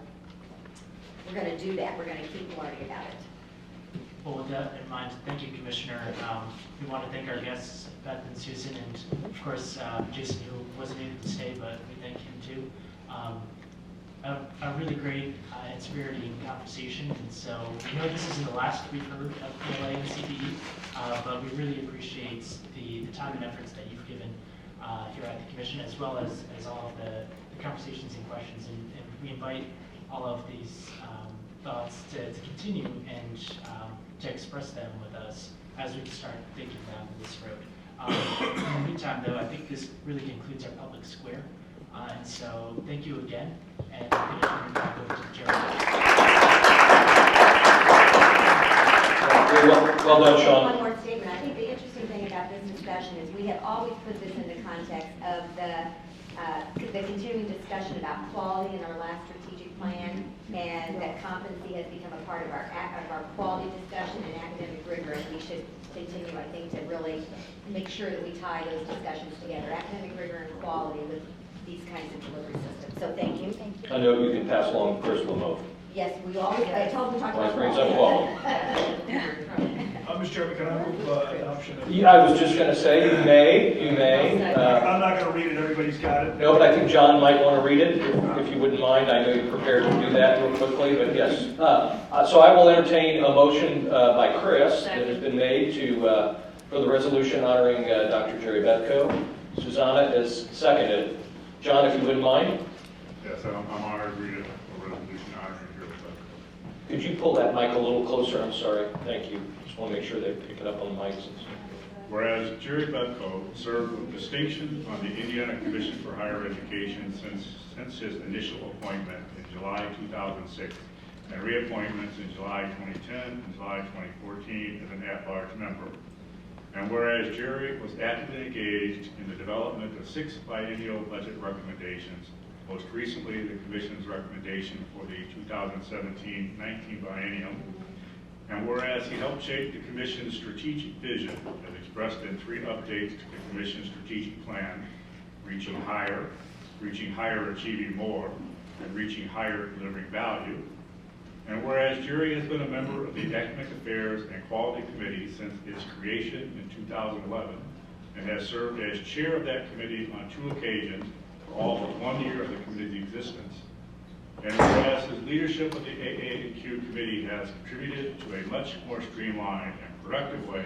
we're going to do that. We're going to keep learning about it. Well, with that in mind, thank you, Commissioner. We want to thank our guests, Beth and Susan, and of course, Jason, who wasn't able to stay, but we thank him too. A really great, inspiriting conversation, and so we know this isn't the last we've heard of PLA and CPE, but we really appreciate the time and efforts that you've given here at the Commission, as well as all of the conversations and questions, and we invite all of these thoughts to continue and to express them with us as we start thinking down this road. In the meantime, though, I think this really concludes our public square. And so thank you again, and I'm going to turn it back over to Jerry. Well done, Sean. One more statement. I think the interesting thing about this discussion is we have always put this in the context of the continuing discussion about quality in our last strategic plan, and that competency has become a part of our quality discussion and academic rigor, and we should continue, I think, to really make sure that we tie those discussions together, academic rigor and quality, with these kinds of delivery systems. So thank you. I know you can pass along Chris Lamote. Yes, we always, I told them to talk Always about brings up quality. Mr. Chairman, can I move adoption of? Yeah, I was just going to say, you may. I'm not going to read it, everybody's got it. No, but I think John might want to read it, if you wouldn't mind. I know you're prepared to do that real quickly, but yes. So I will entertain a motion by Chris that has been made for the resolution honoring Dr. Jerry Betko. Susanna is seconded. John, if you wouldn't mind. Yes, I'm honored to read a resolution honoring Jerry Betko. Could you pull that mic a little closer? I'm sorry. Thank you. Just want to make sure they pick it up on the mics. Whereas Jerry Betko served with distinction on the Indiana Commission for Higher Education since his initial appointment in July 2006 and reappointments in July 2010 and July 2014 as an at-large member. And whereas Jerry was actively engaged in the development of 6 biennial budget recommendations, most recently the Commission's recommendation for the 2017-19 biennium, and whereas he helped shape the Commission's strategic vision as expressed in 3 updates to the Commission's strategic plan, reaching higher, achieving more, and reaching higher, delivering value. And whereas Jerry has been a member of the Academic Affairs and Quality Committee since its creation in 2011 and has served as chair of that committee on 2 occasions for all but 1 year of the committee's existence. And whereas his leadership of the AA&Q committee has contributed to a much more streamlined and productive way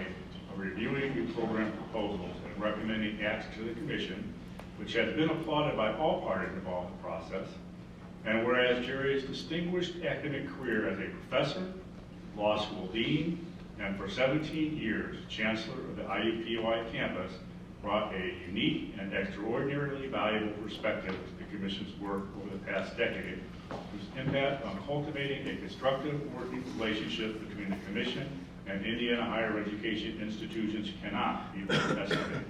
of reviewing the program proposals and recommending acts to the commission, which has been applauded by all parties involved in the process. And whereas Jerry's distinguished academic career as a professor, law school dean, and for 17 years, chancellor of the IUPUI campus, brought a unique and extraordinarily valuable perspective to the commission's work over the past decade, whose impact on cultivating a constructive working relationship between the commission and Indiana higher education institutions cannot be overestimated.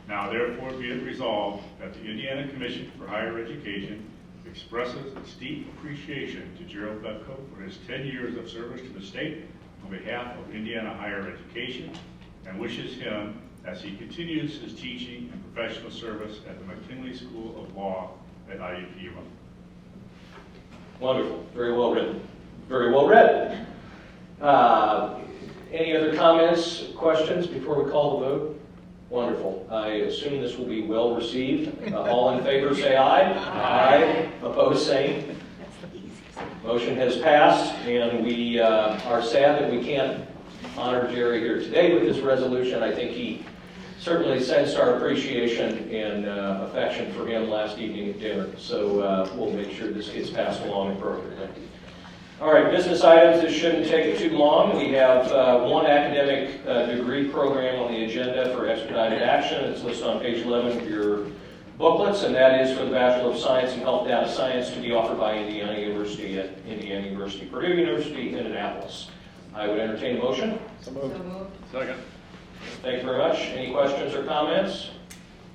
Now therefore be it resolved that the Indiana Commission for Higher Education expresses its deep appreciation to Gerald Whitcomb for his 10 years of service to the state on behalf of Indiana higher education, and wishes him, as he continues his teaching and professional service at the McKinley School of Law at IUPUI. Wonderful, very well written, very well read. Any other comments, questions before we call the vote? Wonderful. I assume this will be well received. All in favor say aye. Aye. Opposed, same. Motion has passed, and we are sad that we can't honor Jerry here today with this resolution. I think he certainly sensed our appreciation and affection for him last evening at dinner. So we'll make sure this gets passed along appropriately. All right, business items. This shouldn't take it too long. We have one academic degree program on the agenda for expedited action. It's listed on page 11 of your booklets, and that is for the Bachelor of Science in Health Data Science to be offered by Indiana University at Indiana University, Purdue University, Indianapolis. I would entertain a motion. So moved. Second. Thank you very much. Any questions or comments?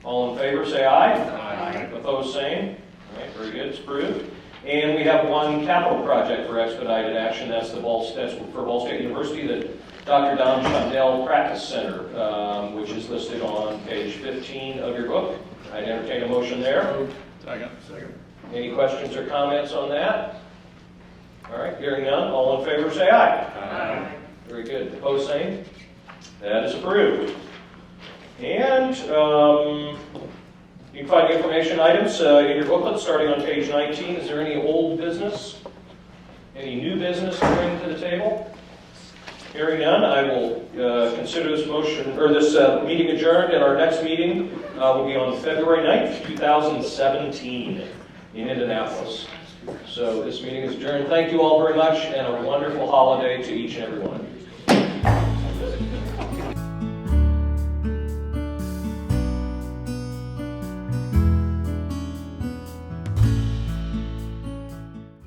All in favor, say aye. Aye. Opposed, same. All right, very good. It's approved. And we have one capital project for expedited action. That's for Ball State University, the Dr. Don Chandel Practice Center, which is listed on page 15 of your book. I'd entertain a motion there. Second. Any questions or comments on that? All right, hearing none. All in favor, say aye. Aye. Very good. Opposed, same. That is approved. And you can find the information items in your booklet starting on page 19. Is there any old business? Any new business to bring to the table? Hearing none, I will consider this motion or this meeting adjourned, and our next meeting will be on February 9th, 2017 in Indianapolis. So this meeting is adjourned. Thank you all very much, and a wonderful holiday to each and every one of you.